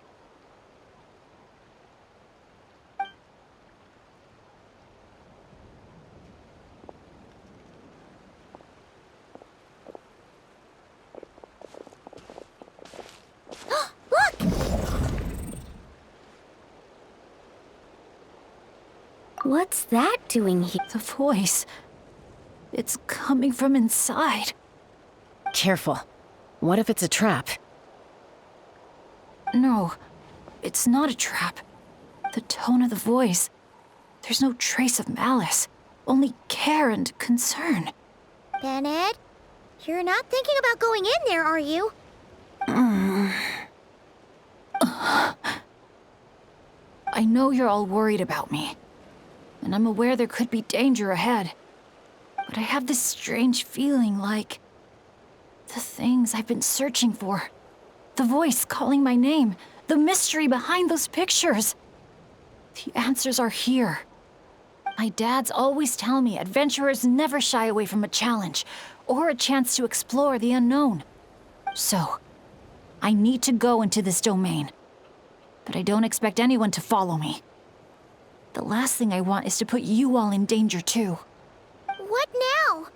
What's that doing here? The voice. It's coming from inside. Careful. What if it's a trap? No, it's not a trap. The tone of the voice. There's no trace of malice. Only care and concern. Bennett, you're not thinking about going in there, are you? I know you're all worried about me. And I'm aware there could be danger ahead. But I have this strange feeling like... the things I've been searching for. The voice calling my name. The mystery behind those pictures. The answers are here. My dads always tell me adventurers never shy away from a challenge, or a chance to explore the unknown. So, I need to go into this domain. But I don't expect anyone to follow me. The last thing I want is to put you all in danger too. What now?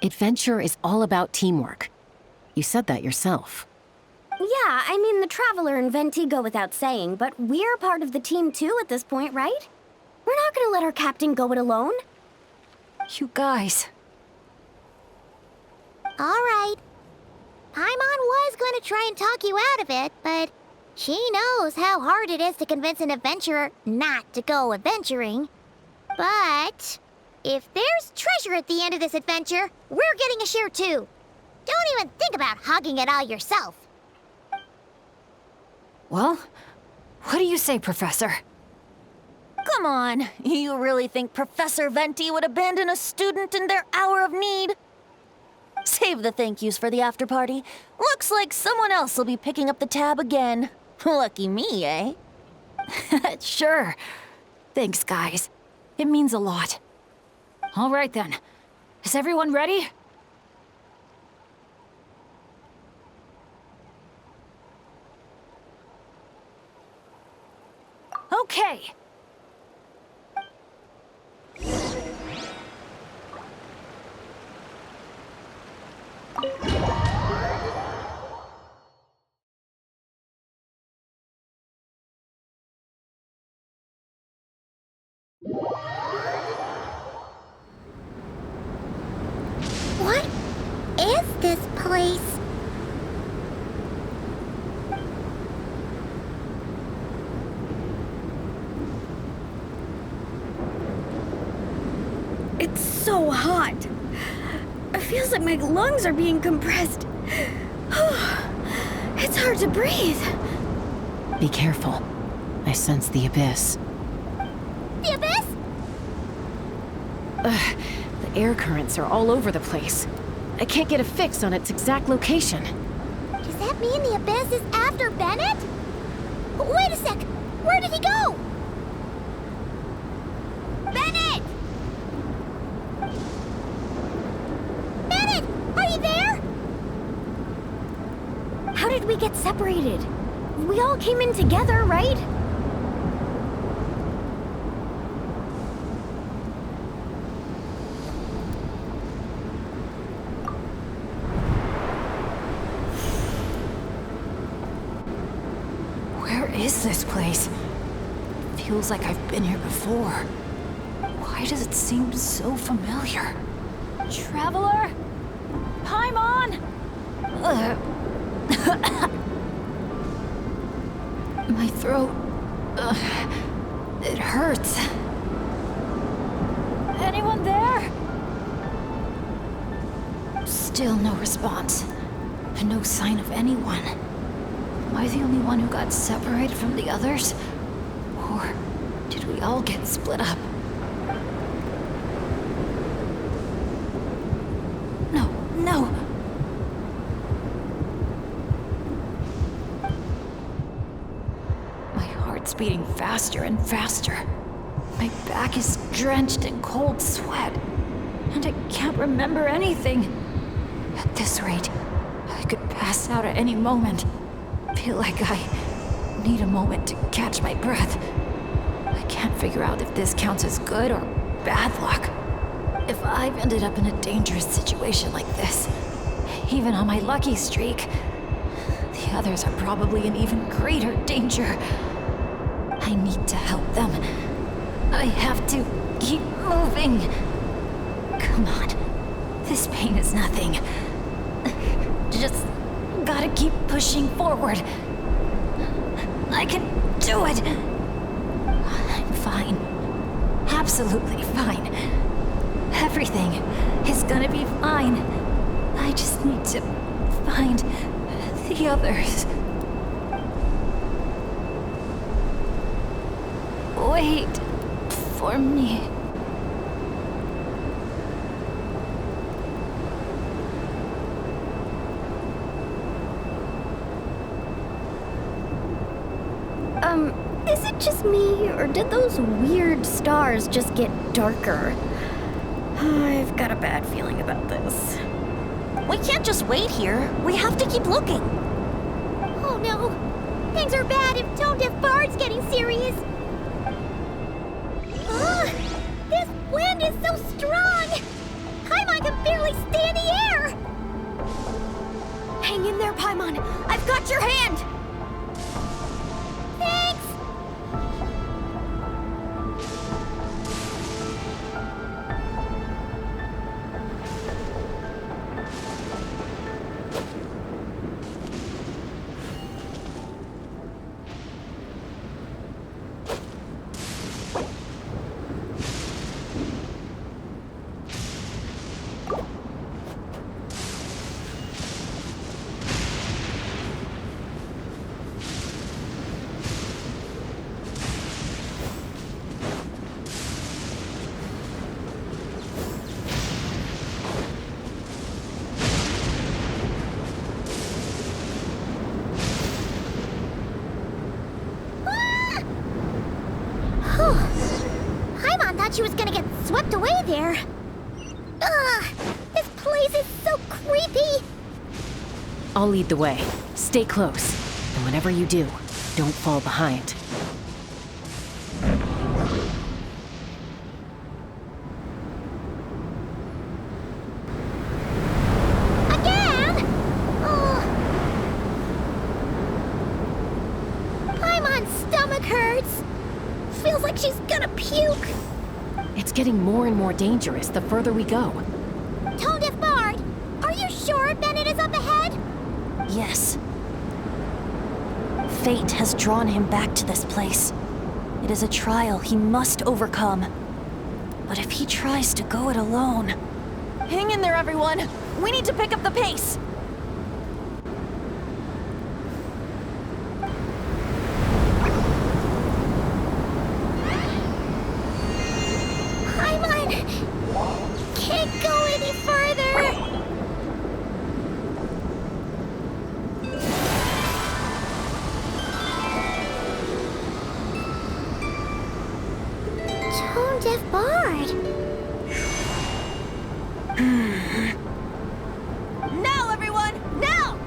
Adventure is all about teamwork. You said that yourself. Yeah, I mean, the Traveler and Venti go without saying, but we're part of the team too at this point, right? We're not gonna let our captain go it alone. You guys. All right. Paimon was going to try and talk you out of it, but she knows how hard it is to convince an adventurer not to go adventuring. But if there's treasure at the end of this adventure, we're getting a share too. Don't even think about hogging it all yourself. Well, what do you say, Professor? Come on, you really think Professor Venti would abandon a student in their hour of need? Save the thank yous for the after party. Looks like someone else will be picking up the tab again. Lucky me, eh? Sure. Thanks, guys. It means a lot. All right, then. Is everyone ready? Okay. this place. It's so hot. It feels like my lungs are being compressed. It's hard to breathe. Be careful. I sense the abyss. The abyss? The air currents are all over the place. I can't get a fix on its exact location. Does that mean the abyss is after Bennett? Wait a sec! Where did he go? Bennett! Bennett! Are you there? How did we get separated? We all came in together, right? Where is this place? Feels like I've been here before. Why does it seem so familiar? Traveler? Paimon? My throat... it hurts. Anyone there? Still no response. And no sign of anyone. Am I the only one who got separated from the others? Or did we all get split up? No. My heart's beating faster and faster. My back is drenched in cold sweat. And I can't remember anything. At this rate, I could pass out at any moment. Feel like I need a moment to catch my breath. I can't figure out if this counts as good or bad luck. If I've ended up in a dangerous situation like this, even on my lucky streak, the others are probably in even greater danger. I need to help them. I have to keep moving. Come on. This pain is nothing. Just gotta keep pushing forward. I can do it. I'm fine. Absolutely fine. Everything is gonna be fine. I just need to find the others. Wait for me. Is it just me, or did those weird stars just get darker? I've got a bad feeling about this. We can't just wait here. We have to keep looking. Oh no! Things are bad if Tone Deaf Bard's getting serious! This wind is so strong! Paimon can barely stay in the air! Hang in there, Paimon! I've got your hand! Thanks! She was gonna get swept away there. Ugh! This place is so creepy! I'll lead the way. Stay close. And whenever you do, don't fall behind. Again? Oh. Paimon's stomach hurts. Feels like she's gonna puke. It's getting more and more dangerous the further we go. Tone Deaf Bard, are you sure Bennett is up ahead? Yes. Fate has drawn him back to this place. It is a trial he must overcome. But if he tries to go it alone... Hang in there, everyone! We need to pick up the pace! Can't go any further! Tone-deaf bard. Now, everyone! Now!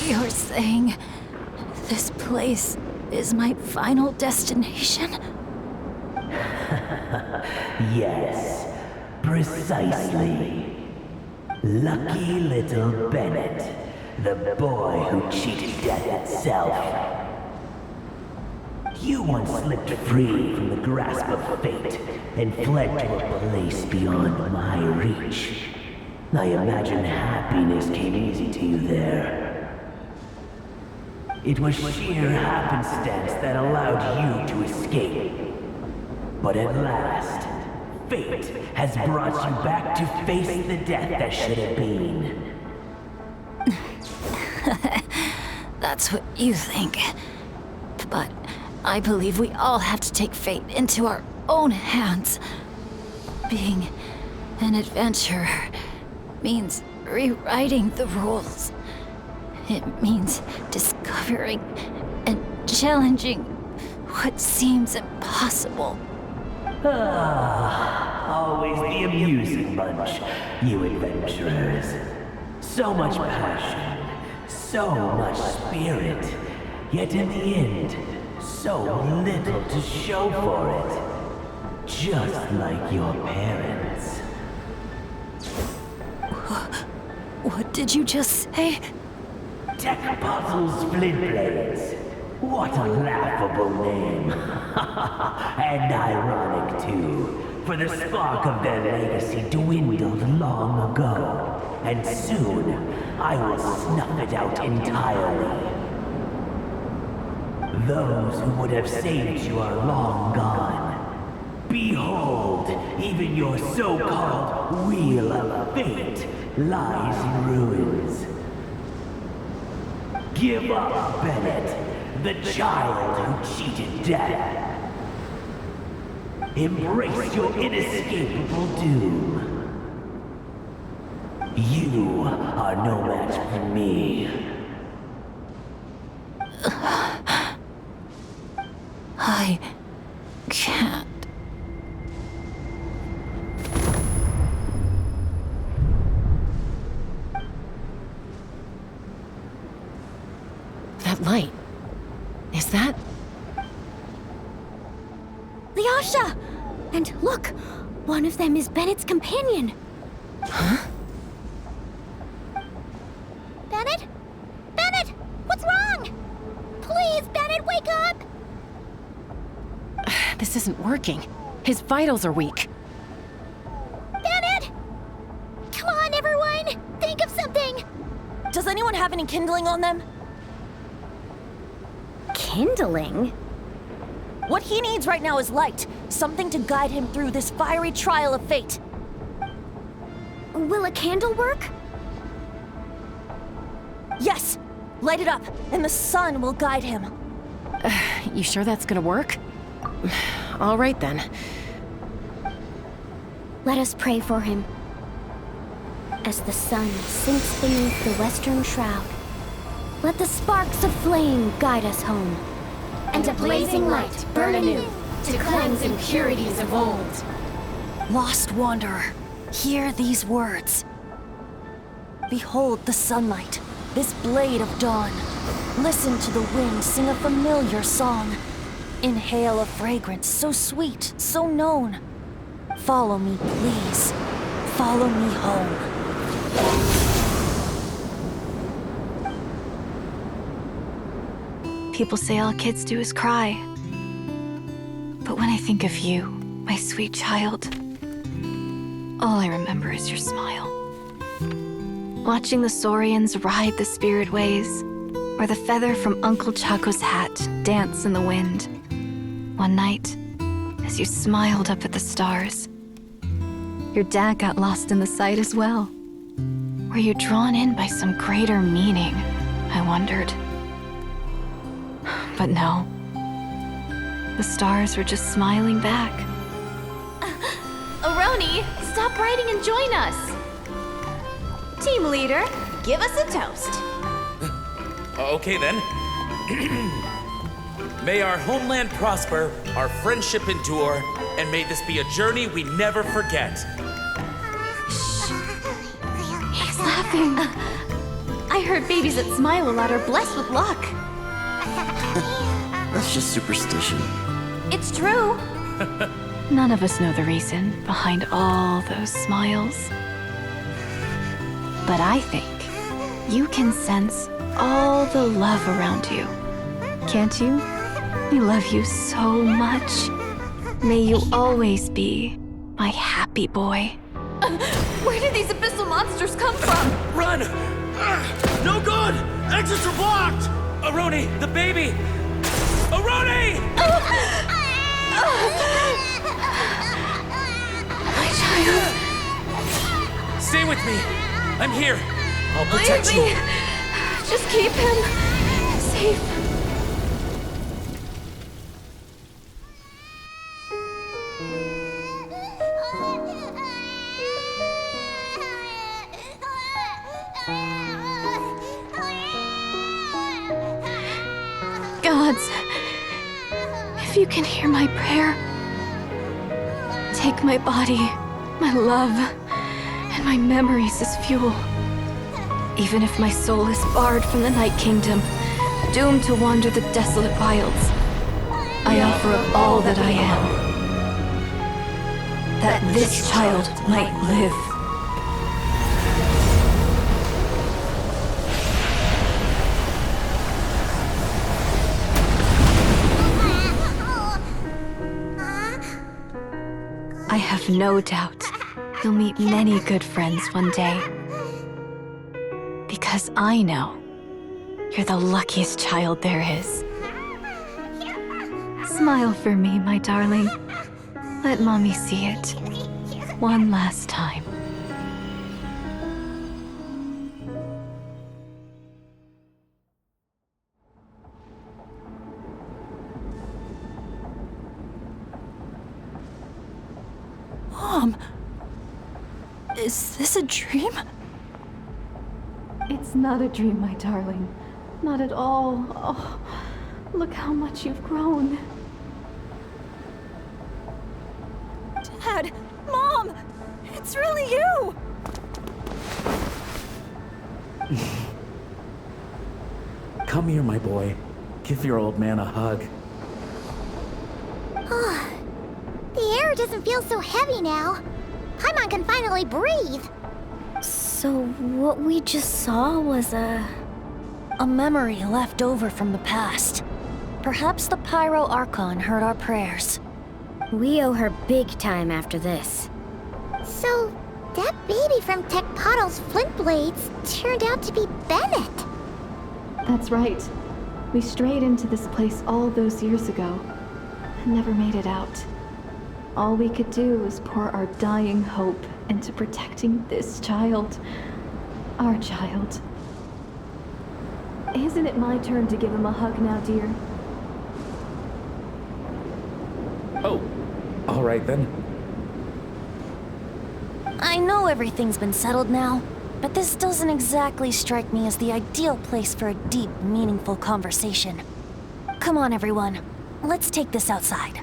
You're saying this place is my final destination? Yes, precisely. Lucky little Bennett, the boy who cheated death itself. You once slipped free from the grasp of fate and fled to a place beyond my reach. I imagine happiness came easy to you there. It was sheer happenstance that allowed you to escape. But at last, fate has brought you back to face the death that should have been. That's what you think. But I believe we all have to take fate into our own hands. Being an adventurer means rewriting the rules. It means discovering and challenging what seems impossible. Always the amusing bunch, you adventurers. So much passion, so much spirit, yet in the end, so little to show for it. Just like your parents. What did you just say? Tech Puzzles Flintblades. What a laughable name. And ironic, too, for the spark of their legacy dwindled long ago. And soon, I will snuff it out entirely. Those who would have saved you are long gone. Behold, even your so-called Wheel of Fate lies in ruins. Give up, Bennett, the child who cheated death. Embrace your inescapable doom. You are no match for me. I can't. That light. Is that? The Asha! And look, one of them is Bennett's companion. Huh? Bennett? Bennett! What's wrong? Please, Bennett, wake up! This isn't working. His vitals are weak. Bennett! Come on, everyone! Think of something! Does anyone have any kindling on them? Kindling? What he needs right now is light. Something to guide him through this fiery trial of fate. Will a candle work? Yes! Light it up, and the sun will guide him. You sure that's gonna work? All right then. Let us pray for him. As the sun sinks beneath the western shroud, let the sparks of flame guide us home. And a blazing light burn anew to cleanse impurities of old. Lost wanderer, hear these words. Behold the sunlight, this blade of dawn. Listen to the wind sing a familiar song. Inhale a fragrance so sweet, so known. Follow me, please. Follow me home. People say all kids do is cry. But when I think of you, my sweet child, all I remember is your smile. Watching the saurians ride the spirit ways, or the feather from Uncle Chaco's hat dance in the wind. One night, as you smiled up at the stars, your dad got lost in the sight as well. Were you drawn in by some greater meaning, I wondered. But no. The stars were just smiling back. Aroni, stop writing and join us! Team leader, give us a toast. Okay then. May our homeland prosper, our friendship endure, and may this be a journey we never forget. He's laughing. I heard babies that smile a lot are blessed with luck. That's just superstition. It's true. None of us know the reason behind all those smiles. But I think you can sense all the love around you. Can't you? I love you so much. May you always be my happy boy. Where did these abyssal monsters come from? Run! No good! Exits are blocked! Aroni, the baby! Aroni! My child. Stay with me. I'm here. I'll protect you. Just keep him safe. Gods, if you can hear my prayer, take my body, my love, and my memories as fuel. Even if my soul is barred from the Night Kingdom, doomed to wander the desolate wilds, I offer up all that I am, that this child might live. I have no doubt you'll meet many good friends one day. Because I know you're the luckiest child there is. Smile for me, my darling. Let Mommy see it. One last time. Mom! Is this a dream? It's not a dream, my darling. Not at all. Oh, look how much you've grown. Dad! Mom! It's really you! Come here, my boy. Give your old man a hug. The air doesn't feel so heavy now. Paimon can finally breathe. So what we just saw was a memory left over from the past. Perhaps the Pyro Archon heard our prayers. We owe her big time after this. So, that baby from Tecpottl's Flint Blades turned out to be Bennett. That's right. We strayed into this place all those years ago and never made it out. All we could do was pour our dying hope into protecting this child. Our child. Isn't it my turn to give him a hug now, dear? Oh, all right then. I know everything's been settled now, but this doesn't exactly strike me as the ideal place for a deep, meaningful conversation. Come on, everyone. Let's take this outside.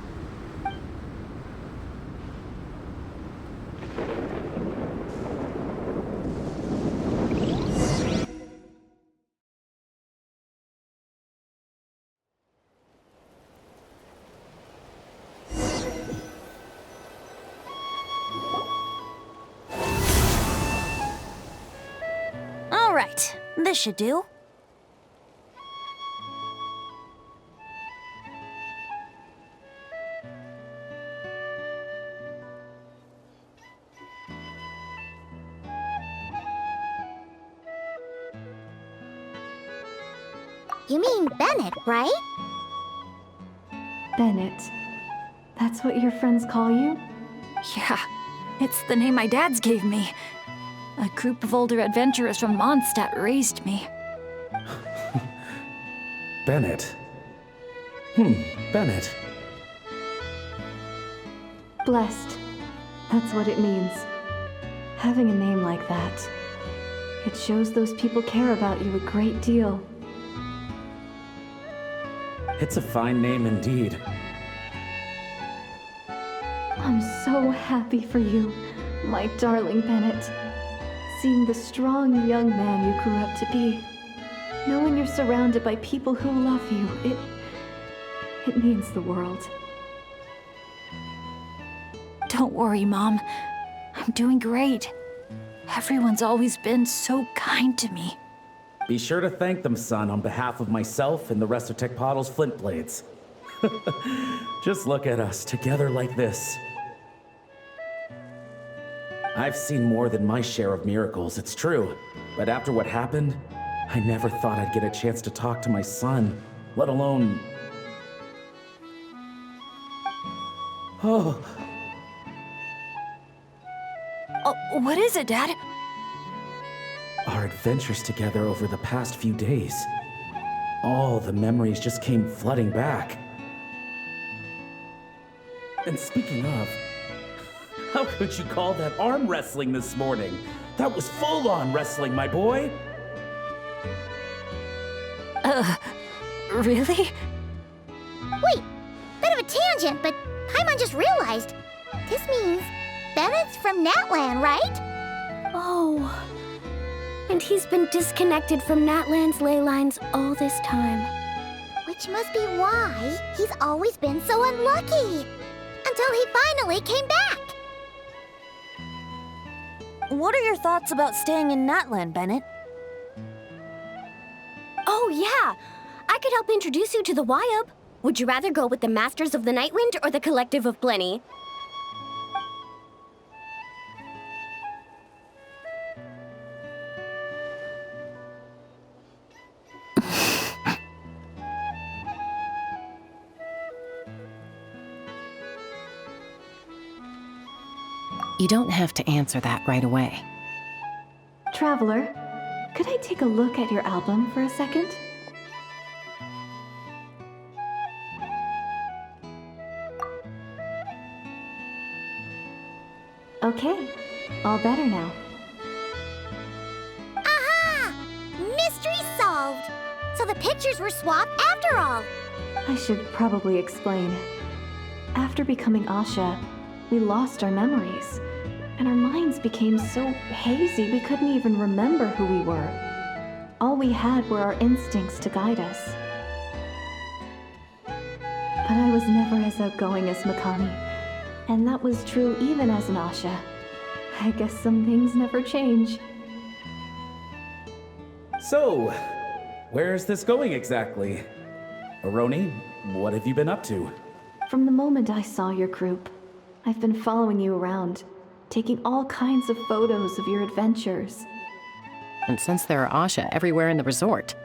All right, this should do. You mean Bennett, right? Bennett. That's what your friends call you? Yeah, it's the name my dad's gave me. A group of older adventurers from Mondstadt raised me. Bennett. Bennett. Blessed. That's what it means. Having a name like that. It shows those people care about you a great deal. It's a fine name indeed. I'm so happy for you, my darling Bennett. Seeing the strong young man you grew up to be. Knowing you're surrounded by people who love you, it means the world. Don't worry, Mom. I'm doing great. Everyone's always been so kind to me. Be sure to thank them, son, on behalf of myself and the rest of Tecpottl's Flint Blades. Just look at us, together like this. I've seen more than my share of miracles, it's true. But after what happened, I never thought I'd get a chance to talk to my son, let alone... Oh, what is it, Dad? our adventures together over the past few days. All the memories just came flooding back. And speaking of, how could you call that arm wrestling this morning? That was full-on wrestling, my boy! Really? Wait, bit of a tangent, but Paimon just realized. This means Bennett's from Natlan, right? Oh. And he's been disconnected from Natlan's ley lines all this time. Which must be why he's always been so unlucky. Until he finally came back. What are your thoughts about staying in Natlan, Bennett? Oh, yeah. I could help introduce you to the Wyub. Would you rather go with the Masters of the Nightwind or the Collective of Plenty? You don't have to answer that right away. Traveler, could I take a look at your album for a second? Okay, all better now. Aha! Mystery solved! So the pictures were swapped after all. I should probably explain. After becoming Asha, we lost our memories, and our minds became so hazy we couldn't even remember who we were. All we had were our instincts to guide us. But I was never as outgoing as Makani, and that was true even as an Asha. I guess some things never change. So, where's this going exactly? Aroni, what have you been up to? From the moment I saw your group, I've been following you around, taking all kinds of photos of your adventures. And since there are Asha everywhere in the resort,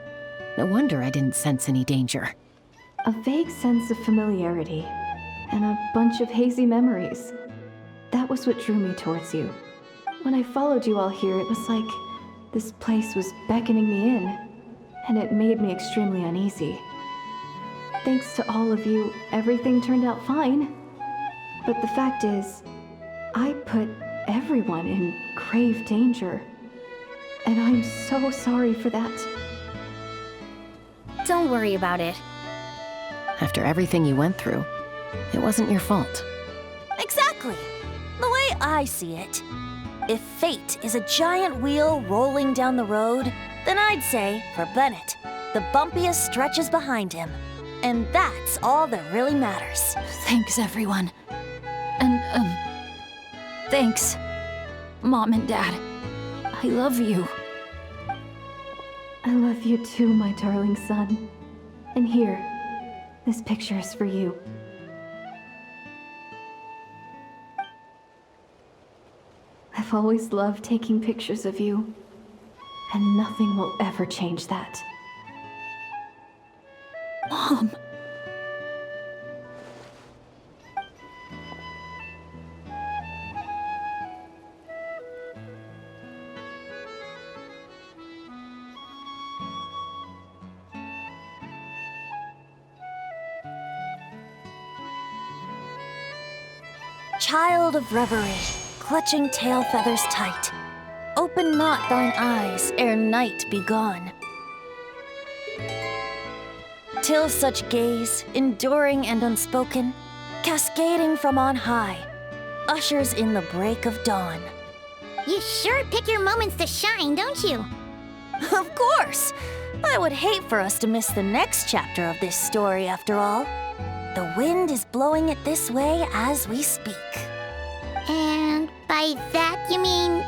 no wonder I didn't sense any danger. A vague sense of familiarity, and a bunch of hazy memories. That was what drew me towards you. When I followed you all here, it was like this place was beckoning me in. and it made me extremely uneasy. Thanks to all of you, everything turned out fine. But the fact is, I put everyone in grave danger. And I'm so sorry for that. Don't worry about it. After everything you went through, it wasn't your fault. Exactly. The way I see it. If fate is a giant wheel rolling down the road, then I'd say, for Bennett, the bumpiest stretches behind him. And that's all that really matters. Thanks, everyone. And, thanks, Mom and Dad. I love you. I love you too, my darling son. And here, this picture is for you. I've always loved taking pictures of you, and nothing will ever change that. Mom. Child of reverie, clutching tail feathers tight, open not thine eyes ere night be gone. Till such gaze, enduring and unspoken, cascading from on high, ushers in the break of dawn. You sure pick your moments to shine, don't you? Of course! I would hate for us to miss the next chapter of this story, after all. The wind is blowing it this way as we speak. And by that you mean...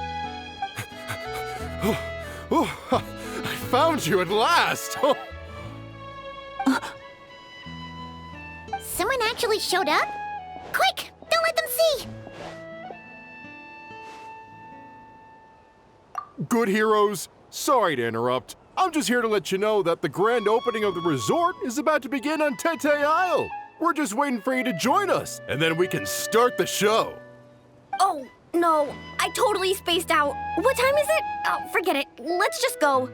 I found you at last! Someone actually showed up? Quick! Don't let them see! Good heroes, sorry to interrupt. I'm just here to let you know that the grand opening of the resort is about to begin on Tete Isle. We're just waiting for you to join us, and then we can start the show. Oh, no. I totally spaced out. What time is it? Oh, forget it. Let's just go.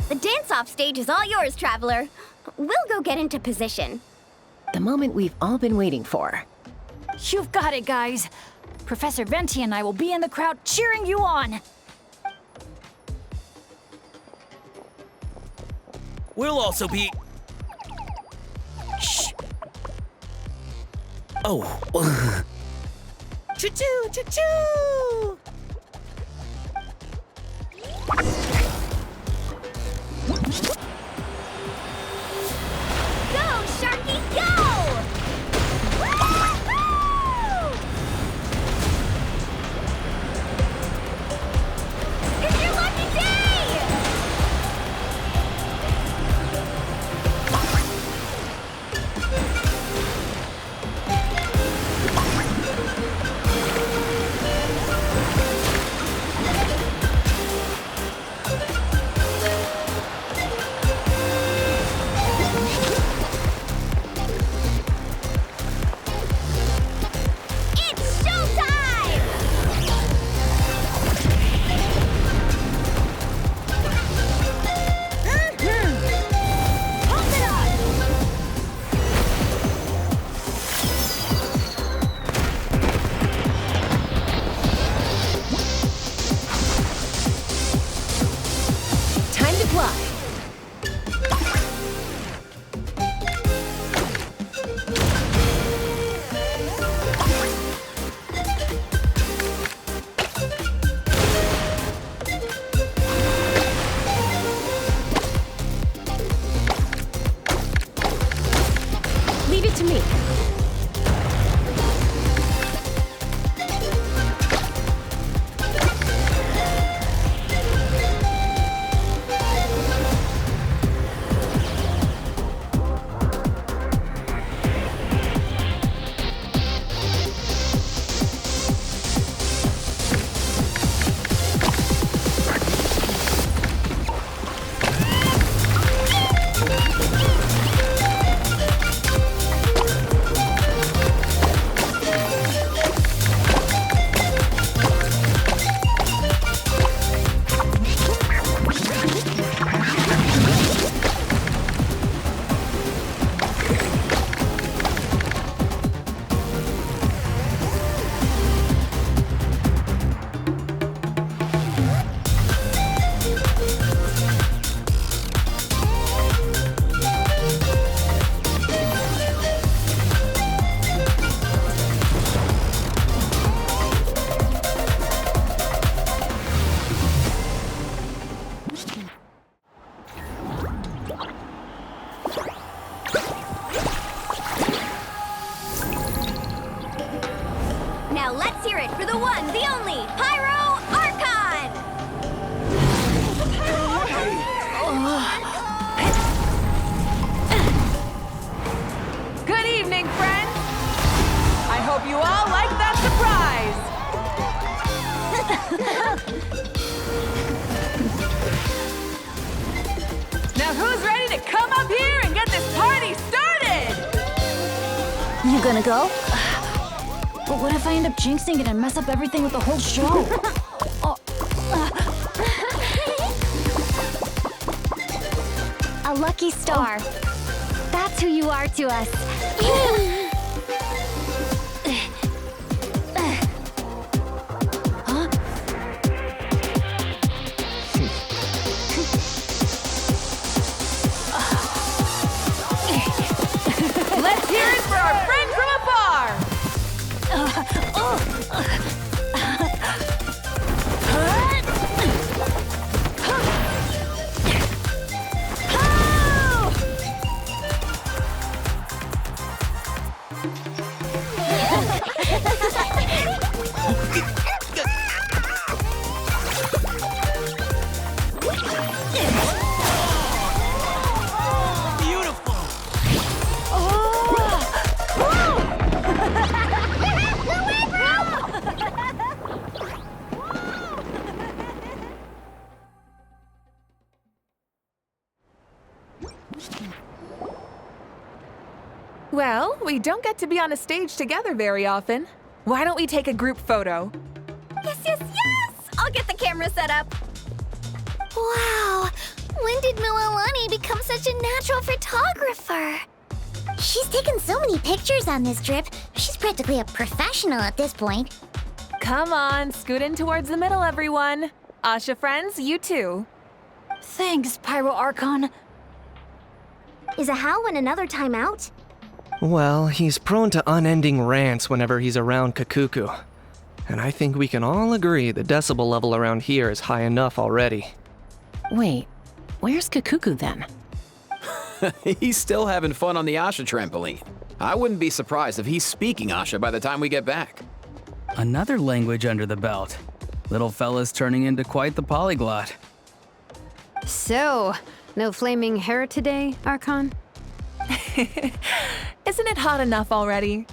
The dance-off stage is all yours, Traveler. We'll go get into position. The moment we've all been waiting for. You've got it, guys. Professor Venti and I will be in the crowd cheering you on. We'll also be... Shh. Oh. Choo-choo, choo-choo! Go, Sharky, go! Woo-hoo! It's your lucky day! gonna go. But what if I end up jinxing it and mess up everything with the whole show? A lucky star. That's who you are to us. Let's hear it for our friend from afar! Well, we don't get to be on a stage together very often. Why don't we take a group photo? Yes, yes, yes! I'll get the camera set up. Wow! When did Mililani become such a natural photographer? She's taken so many pictures on this trip. She's practically a professional at this point. Come on, scoot in towards the middle, everyone. Asha friends, you too. Thanks, Pyro Archon. Is Ahau in another timeout? Well, he's prone to unending rants whenever he's around Kakuku. And I think we can all agree the decibel level around here is high enough already. Wait, where's Kakuku then? He's still having fun on the Asha trampoline. I wouldn't be surprised if he's speaking Asha by the time we get back. Another language under the belt. Little fella's turning into quite the polyglot. So, no flaming hair today, Archon? Isn't it hot enough already?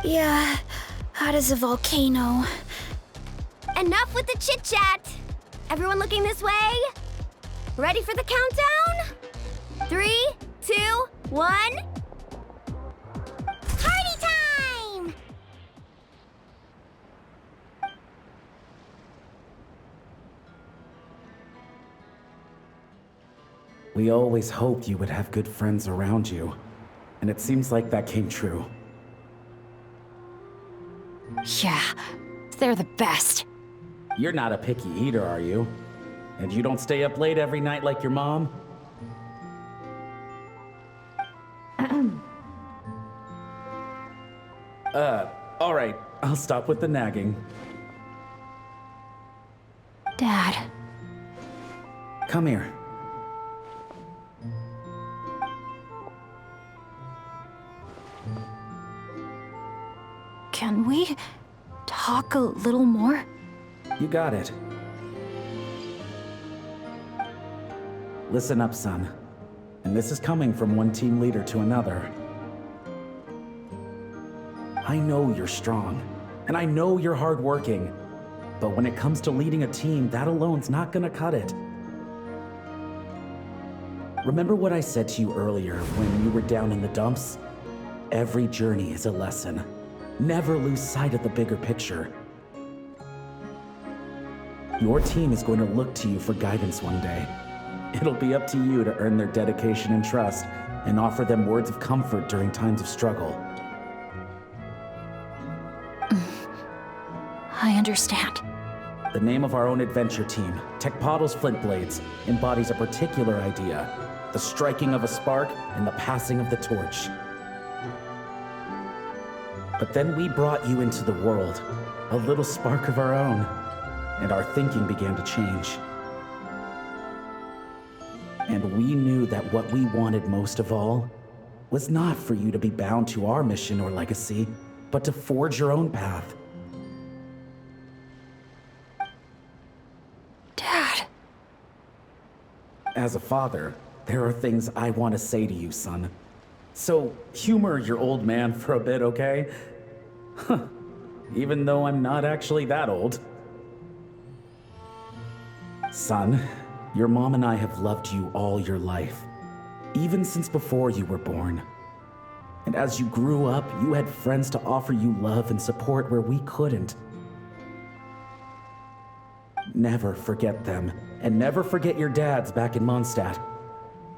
Yeah, hot as a volcano. Enough with the chit-chat! Everyone looking this way? Ready for the countdown? 3, 2, 1... Party time! We always hoped you would have good friends around you, and it seems like that came true. Yeah, they're the best. You're not a picky eater, are you? And you don't stay up late every night like your mom? Alright, I'll stop with the nagging. Dad. Come here. Can we talk a little more? You got it. Listen up, son. And this is coming from one team leader to another. I know you're strong, and I know you're hardworking. But when it comes to leading a team, that alone's not gonna cut it. Remember what I said to you earlier when you were down in the dumps? Every journey is a lesson. Never lose sight of the bigger picture. Your team is going to look to you for guidance one day. It'll be up to you to earn their dedication and trust and offer them words of comfort during times of struggle. I understand. The name of our own adventure team, Tecpato's Flint Blades, embodies a particular idea: the striking of a spark and the passing of the torch. But then we brought you into the world, a little spark of our own, and our thinking began to change. And we knew that what we wanted most of all was not for you to be bound to our mission or legacy, but to forge your own path. Dad. As a father, there are things I want to say to you, son. So humor your old man for a bit, okay? Even though I'm not actually that old. Son, your mom and I have loved you all your life, even since before you were born. And as you grew up, you had friends to offer you love and support where we couldn't. Never forget them, and never forget your dads back in Mondstadt.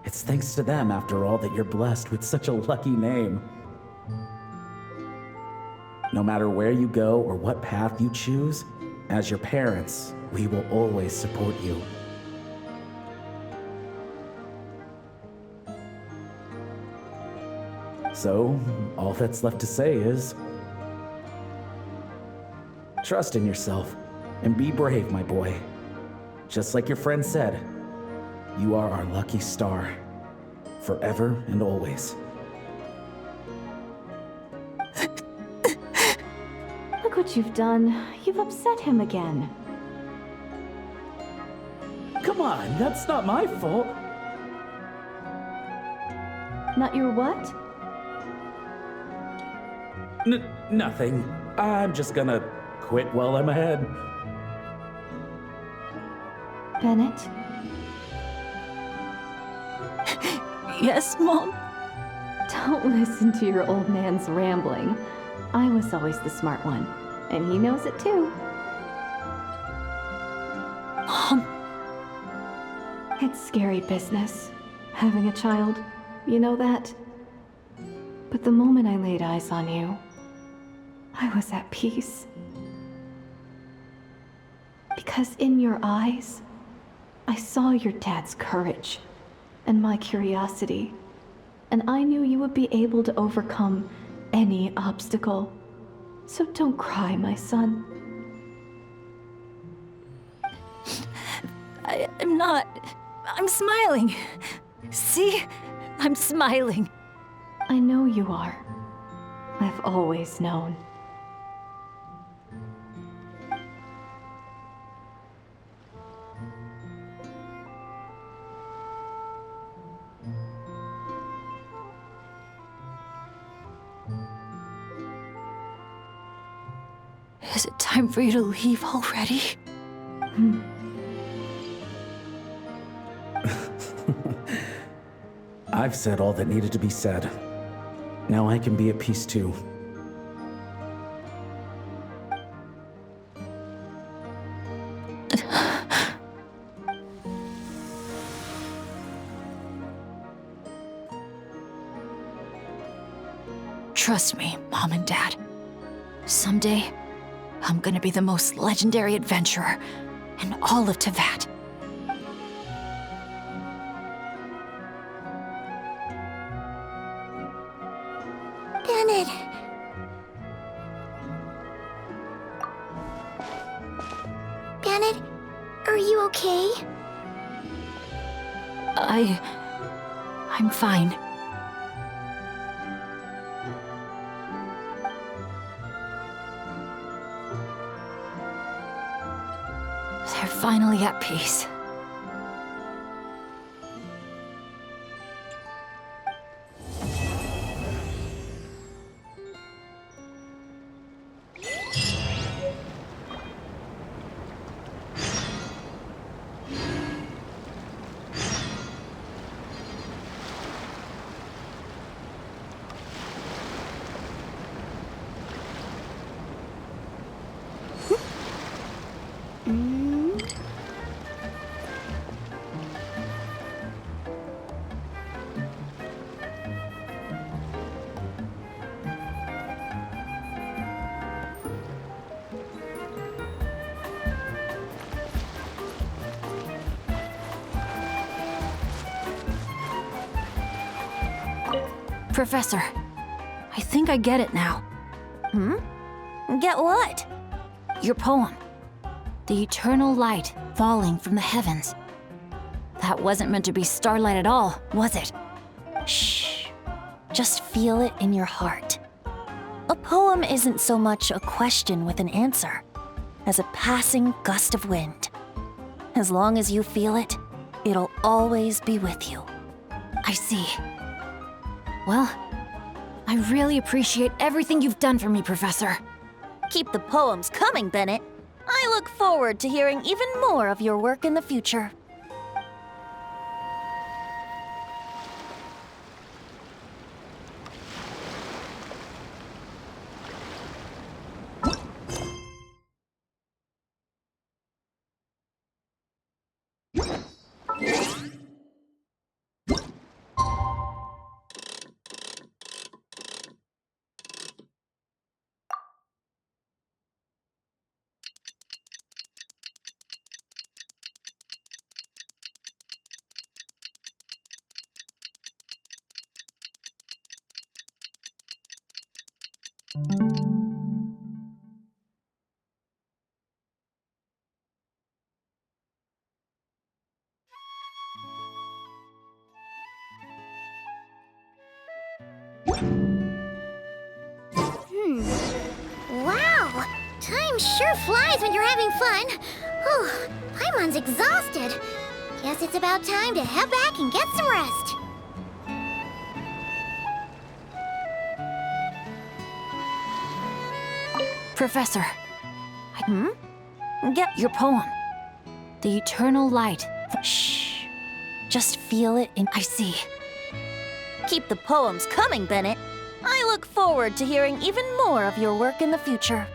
It's thanks to them, after all, that you're blessed with such a lucky name. No matter where you go or what path you choose, as your parents, we will always support you. So, all that's left to say is, trust in yourself and be brave, my boy. Just like your friend said, you are our lucky star, forever and always. Look what you've done. You've upset him again. Come on, that's not my fault. Not your what? Nothing. I'm just gonna quit while I'm ahead. Bennett? Yes, Mom? Don't listen to your old man's rambling. I was always the smart one, and he knows it too. Mom? It's scary business, having a child. You know that? But the moment I laid eyes on you, I was at peace. Because in your eyes, I saw your dad's courage and my curiosity, and I knew you would be able to overcome any obstacle. So don't cry, my son. I'm not. I'm smiling. See? I'm smiling. I know you are. I've always known. Is it time for you to leave already? I've said all that needed to be said. Now I can be at peace too. Trust me, Mom and Dad. Someday, I'm gonna be the most legendary adventurer in all of Teyvat. Bennett. Bennett, are you okay? I'm fine. They're finally at peace. Professor, I think I get it now. Get what? Your poem. The eternal light falling from the heavens. That wasn't meant to be starlight at all, was it? Shh. Just feel it in your heart. A poem isn't so much a question with an answer as a passing gust of wind. As long as you feel it, it'll always be with you. I see. Well, I really appreciate everything you've done for me, Professor. Keep the poems coming, Bennett. I look forward to hearing even more of your work in the future. Wow! Time sure flies when you're having fun. Whew, Paimon's exhausted. Guess it's about time to head back and get some rest. Professor. Get your poem. The eternal light. Shh. Just feel it in. I see. Keep the poems coming, Bennett. I look forward to hearing even more of your work in the future.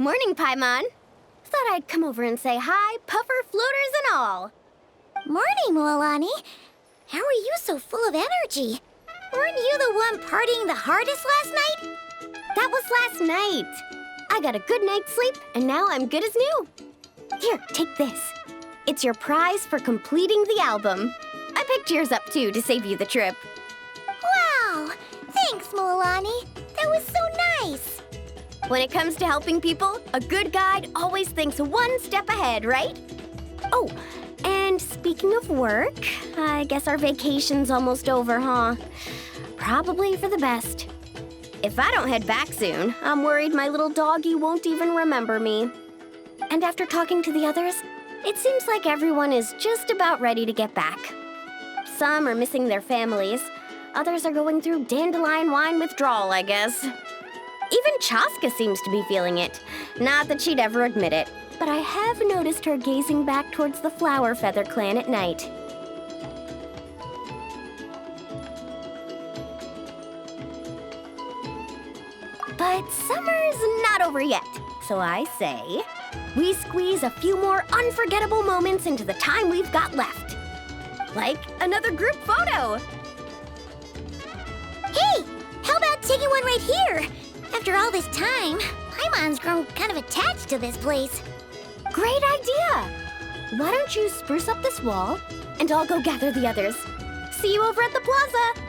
Morning, Paimon. Thought I'd come over and say hi, puffer, floaters, and all. Morning, Mualani. How are you so full of energy? Weren't you the one partying the hardest last night? That was last night. I got a good night's sleep, and now I'm good as new. Here, take this. It's your prize for completing the album. I picked yours up, too, to save you the trip. Wow! Thanks, Mualani. That was so nice. When it comes to helping people, a good guide always thinks one step ahead, right? Oh, and speaking of work, I guess our vacation's almost over, huh? Probably for the best. If I don't head back soon, I'm worried my little doggy won't even remember me. And after talking to the others, it seems like everyone is just about ready to get back. Some are missing their families. Others are going through dandelion wine withdrawal, I guess. Even Chaska seems to be feeling it. Not that she'd ever admit it, but I have noticed her gazing back towards the Flower Feather clan at night. But summer's not over yet, so I say, we squeeze a few more unforgettable moments into the time we've got left. Like another group photo. Hey, how about taking one right here? After all this time, Paimon's grown kind of attached to this place. Great idea! Why don't you spruce up this wall, and I'll go gather the others. See you over at the plaza!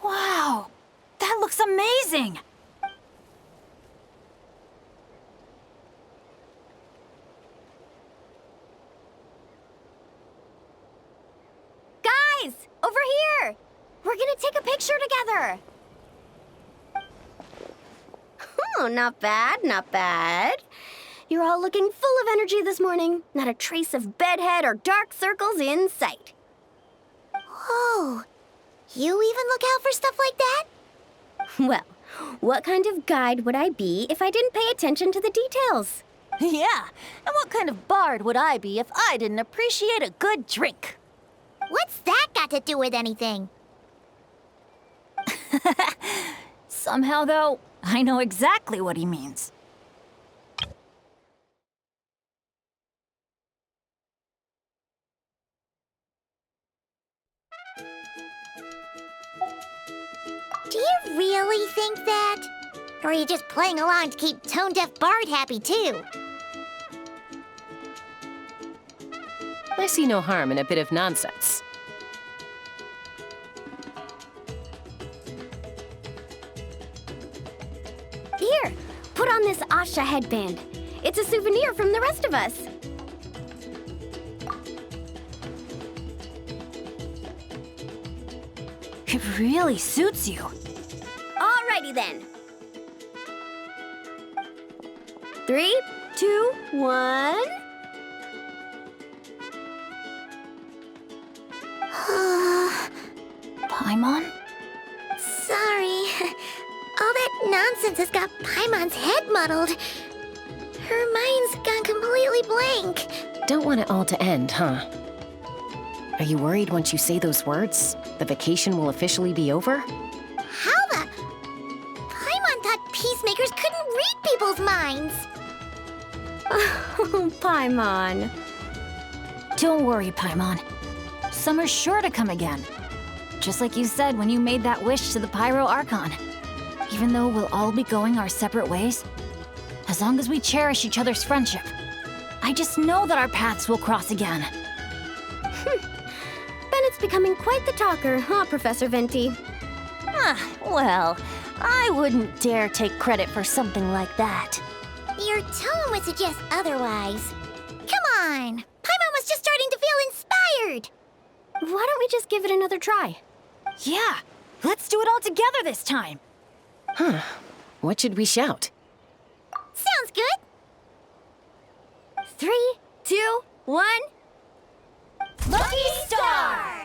Wow, that looks amazing! Guys, over here! We're gonna take a picture together! Oh, not bad, not bad. You're all looking full of energy this morning. Not a trace of bedhead or dark circles in sight. Whoa, you even look out for stuff like that? Well, what kind of guide would I be if I didn't pay attention to the details? Yeah, and what kind of bard would I be if I didn't appreciate a good drink? What's that got to do with anything? Somehow, though, I know exactly what he means. Do you really think that? Or are you just playing along to keep Tone Deaf Bard happy, too? I see no harm in a bit of nonsense. Here, put on this Asha headband. It's a souvenir from the rest of us. It really suits you. Alrighty then. 3, 2, 1. Paimon? Sorry. All that nonsense has got Paimon's head muddled. Her mind's gone completely blank. Don't want it all to end, huh? Are you worried once you say those words, the vacation will officially be over? How the... Paimon thought peacemakers couldn't read people's minds. Oh, Paimon. Don't worry, Paimon. Summer's sure to come again. Just like you said when you made that wish to the Pyro Archon. Even though we'll all be going our separate ways, as long as we cherish each other's friendship, I just know that our paths will cross again. Bennett's becoming quite the talker, huh, Professor Venti? Well, I wouldn't dare take credit for something like that. Your tone would suggest otherwise. Come on! Paimon was just starting to feel inspired! Why don't we just give it another try? Yeah, let's do it all together this time. Huh. What should we shout? Sounds good! 3, 2, 1. Lucky Star!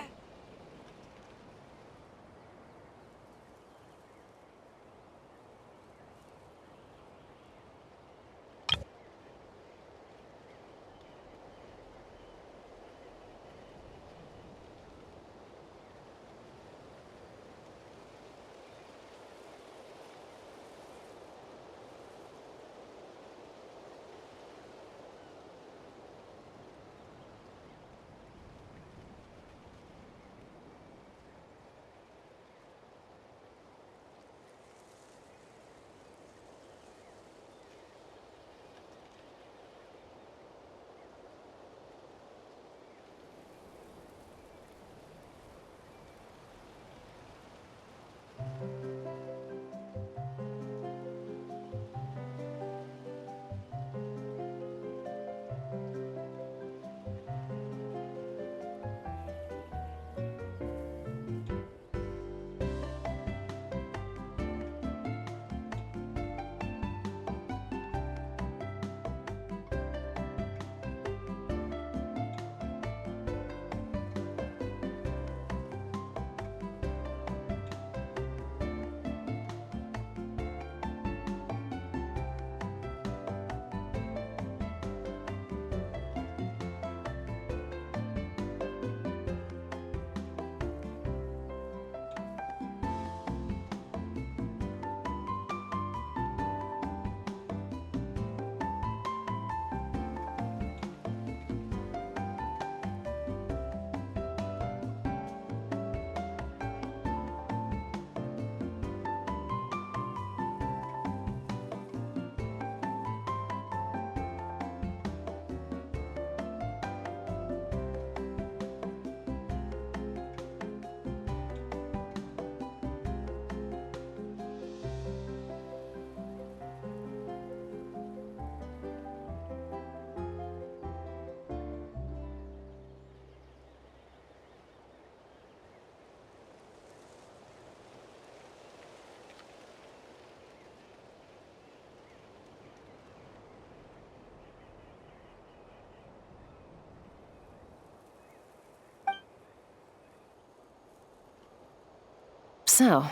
So,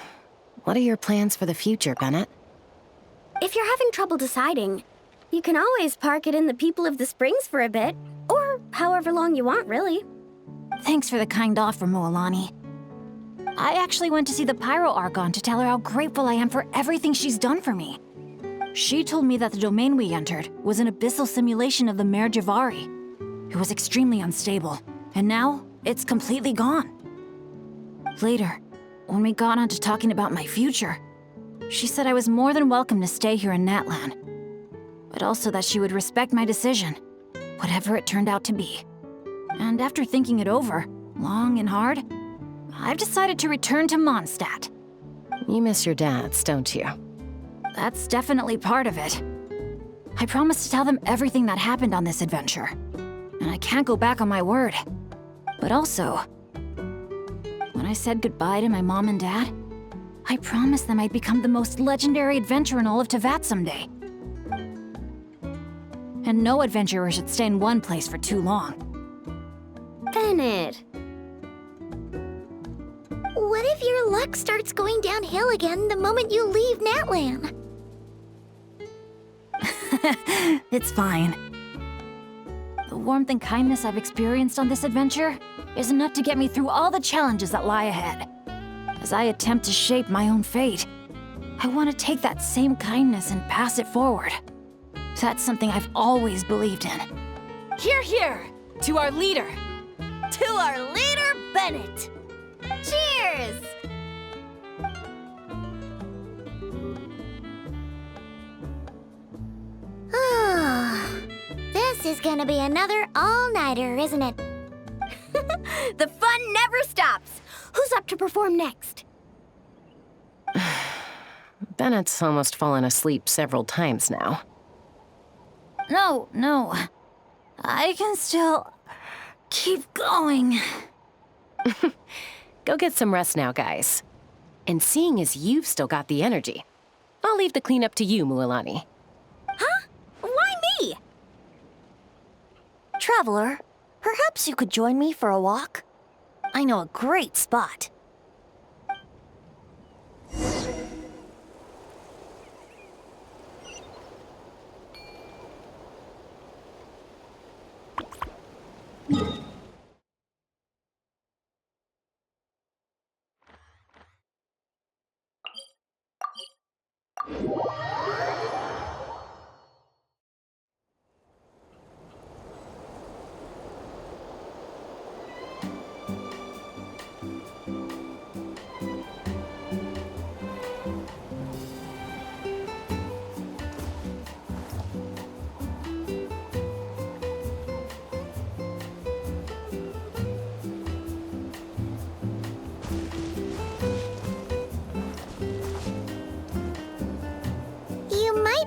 what are your plans for the future, Bennett? If you're having trouble deciding, you can always park it in the People of the Springs for a bit, or however long you want, really. Thanks for the kind offer, Mualani. I actually went to see the Pyro Archon to tell her how grateful I am for everything she's done for me. She told me that the domain we entered was an abyssal simulation of the Mare Javari. It was extremely unstable, and now it's completely gone. Later, when we got on to talking about my future, she said I was more than welcome to stay here in Natlan, but also that she would respect my decision, whatever it turned out to be. And after thinking it over, long and hard, I've decided to return to Mondstadt. You miss your dads, don't you? That's definitely part of it. I promised to tell them everything that happened on this adventure, and I can't go back on my word. But also, when I said goodbye to my mom and dad, I promised them I'd become the most legendary adventurer in all of Teyvat someday. And no adventurer should stay in one place for too long. Bennett. What if your luck starts going downhill again the moment you leave Natlan? It's fine. The warmth and kindness I've experienced on this adventure is enough to get me through all the challenges that lie ahead. As I attempt to shape my own fate, I want to take that same kindness and pass it forward. That's something I've always believed in. Hear, hear! To our leader! To our leader, Bennett! Cheers! This is gonna be another all-nighter, isn't it? The fun never stops! Who's up to perform next? Bennett's almost fallen asleep several times now. No. I can still keep going. Go get some rest now, guys. And seeing as you've still got the energy, I'll leave the cleanup to you, Mualani. Huh? Why me? Traveler, perhaps you could join me for a walk? I know a great spot.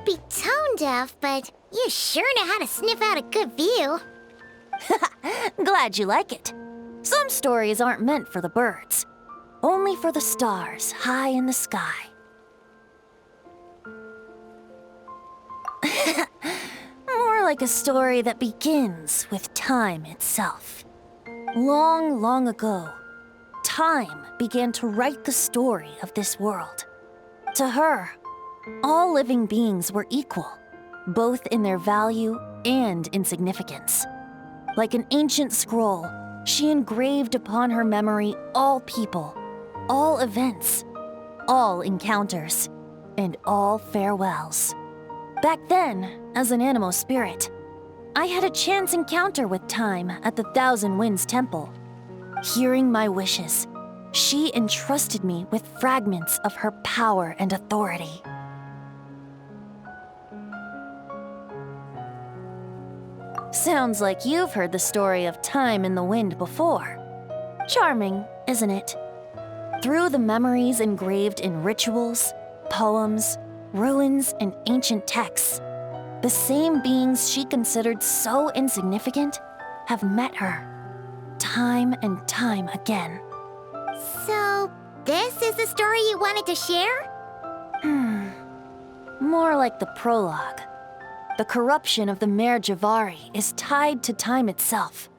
Be tone deaf, but you sure know how to sniff out a good view. Glad you like it. Some stories aren't meant for the birds, only for the stars high in the sky. More like a story that begins with time itself. Long, long ago, time began to write the story of this world. To her, all living beings were equal, both in their value and in significance. Like an ancient scroll, she engraved upon her memory all people, all events, all encounters, and all farewells. Back then, as an animal spirit, I had a chance encounter with time at the Thousand Winds Temple. Hearing my wishes, she entrusted me with fragments of her power and authority. Sounds like you've heard the story of time in the wind before. Charming, isn't it? Through the memories engraved in rituals, poems, ruins, and ancient texts, the same beings she considered so insignificant have met her, time and time again. So, this is the story you wanted to share? More like the prologue. The corruption of the Mare Javari is tied to time itself.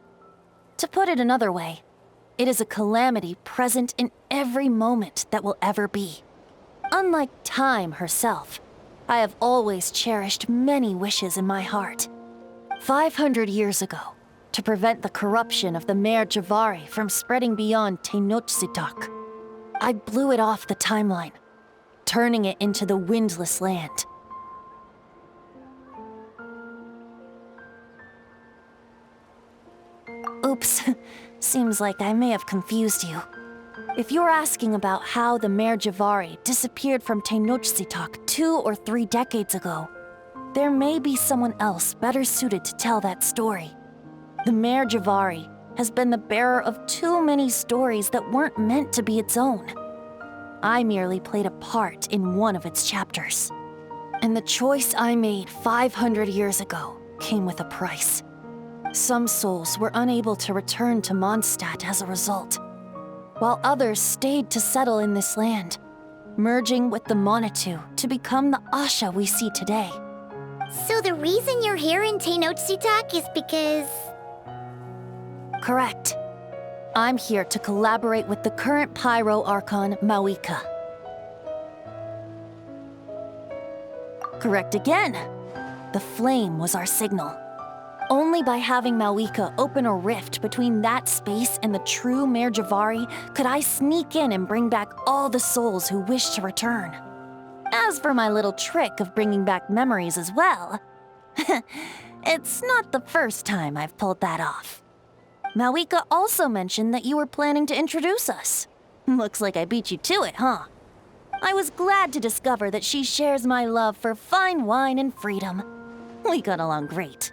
To put it another way, It is a calamity present in every moment that will ever be. Unlike time herself, I have always cherished many wishes in my heart. 500 years ago, to prevent the corruption of the Mare Javari from spreading beyond Tenochtitlán, I blew it off the timeline, turning it into the Windless Land. Oops, seems like I may have confused you. If you're asking about how the Mare Javari disappeared from Tenochtitlán 2 or 3 decades ago, there may be someone else better suited to tell that story. The Mare Javari has been the bearer of too many stories that weren't meant to be its own. I merely played a part in one of its chapters. And the choice I made 500 years ago came with a price. Some souls were unable to return to Mondstadt as a result, while others stayed to settle in this land, merging with the Monitu to become the Asha we see today. So the reason you're here in Tenochtitlán is because... Correct. I'm here to collaborate with the current Pyro Archon, Mawika. Correct again. The flame was our signal. Only by having Mawika open a rift between that space and the true Mare Javari could I sneak in and bring back all the souls who wish to return. As for my little trick of bringing back memories as well, it's not the first time I've pulled that off. Mawika also mentioned that you were planning to introduce us. Looks like I beat you to it, huh? I was glad to discover that she shares my love for fine wine and freedom. We got along great.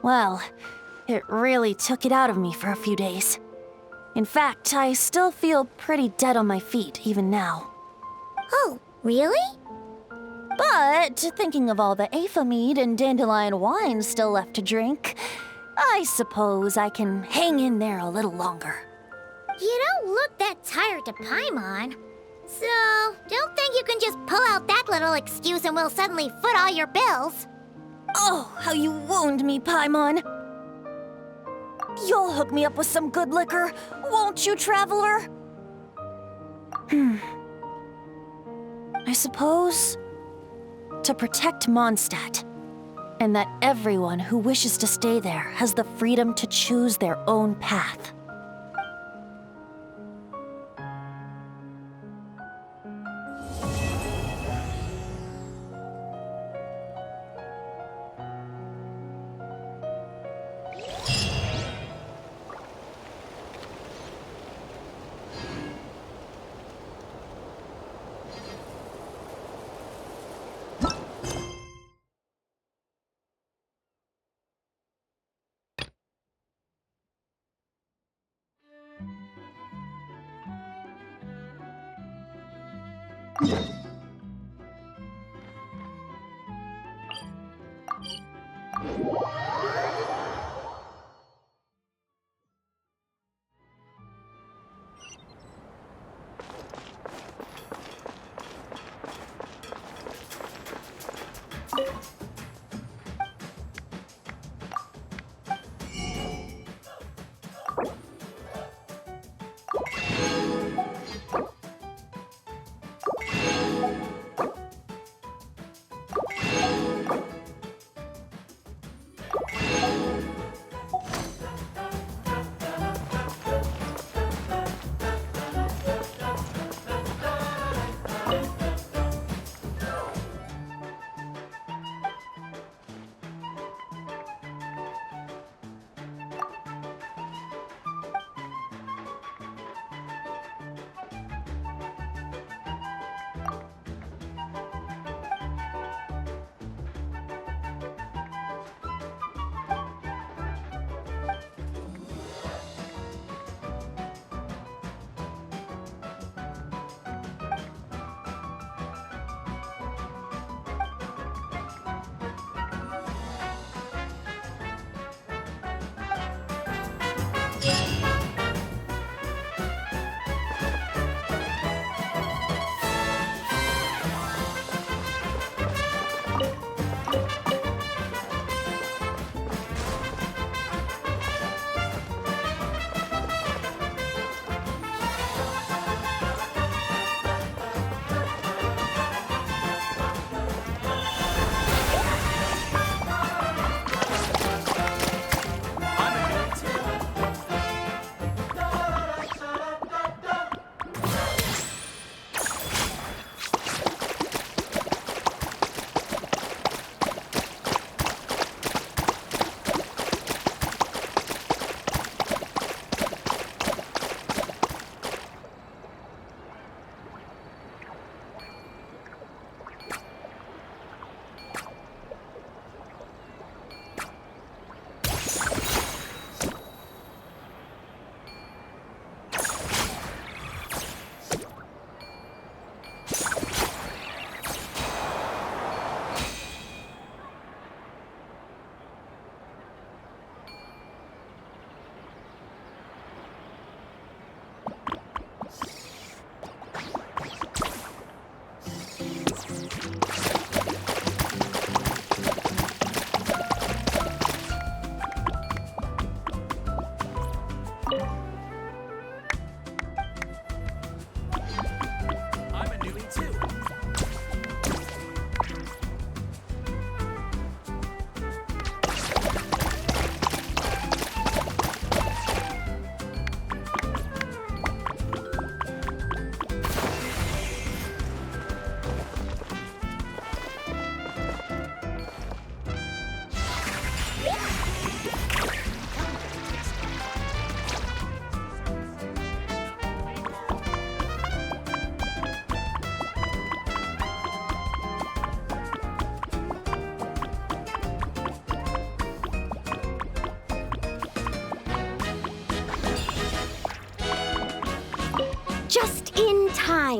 Well, it really took it out of me for a few days. In fact, I still feel pretty dead on my feet even now. Oh, really? But thinking of all the Aether mead and dandelion wine still left to drink, I suppose I can hang in there a little longer. You don't look that tired to Paimon. So, don't think you can just pull out that little excuse and we'll suddenly foot all your bills. Oh, how you wound me, Paimon. You'll hook me up with some good liquor, won't you, traveler? I suppose to protect Mondstadt, and that everyone who wishes to stay there has the freedom to choose their own path.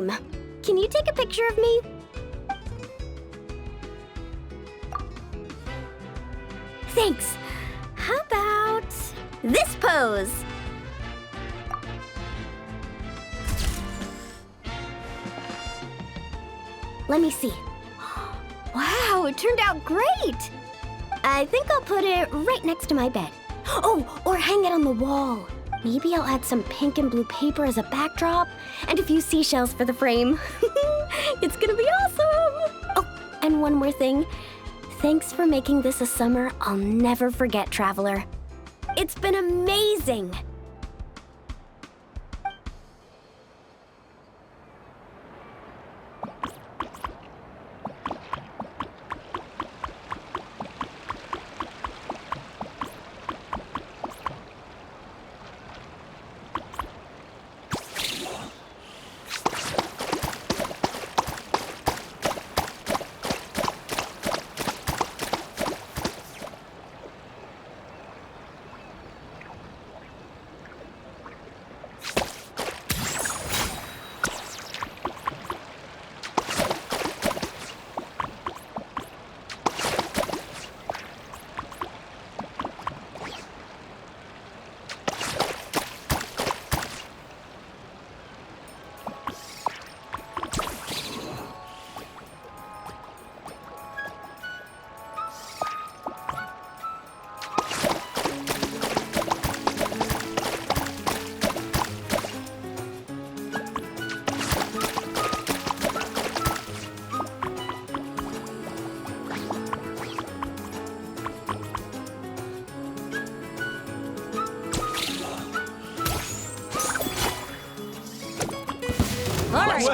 time. Can you take a picture of me? Thanks. How about this pose? Let me see. Wow, it turned out great! I think I'll put it right next to my bed. Oh, or hang it on the wall. Maybe I'll add some pink and blue paper as a backdrop and a few seashells for the frame. It's gonna be awesome! Oh, and one more thing. Thanks for making this a summer I'll never forget, Traveler. It's been amazing!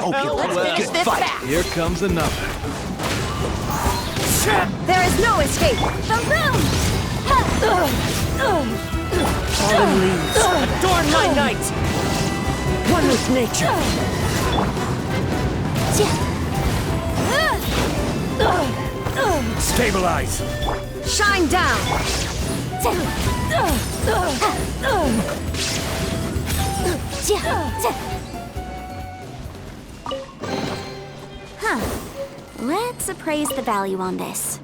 Let's finish this fast. Here comes another. There is no escape. The room! Fallen leaves, adorn my night. One with nature. Stabilize. Shine down. Huh. Let's appraise the value on this.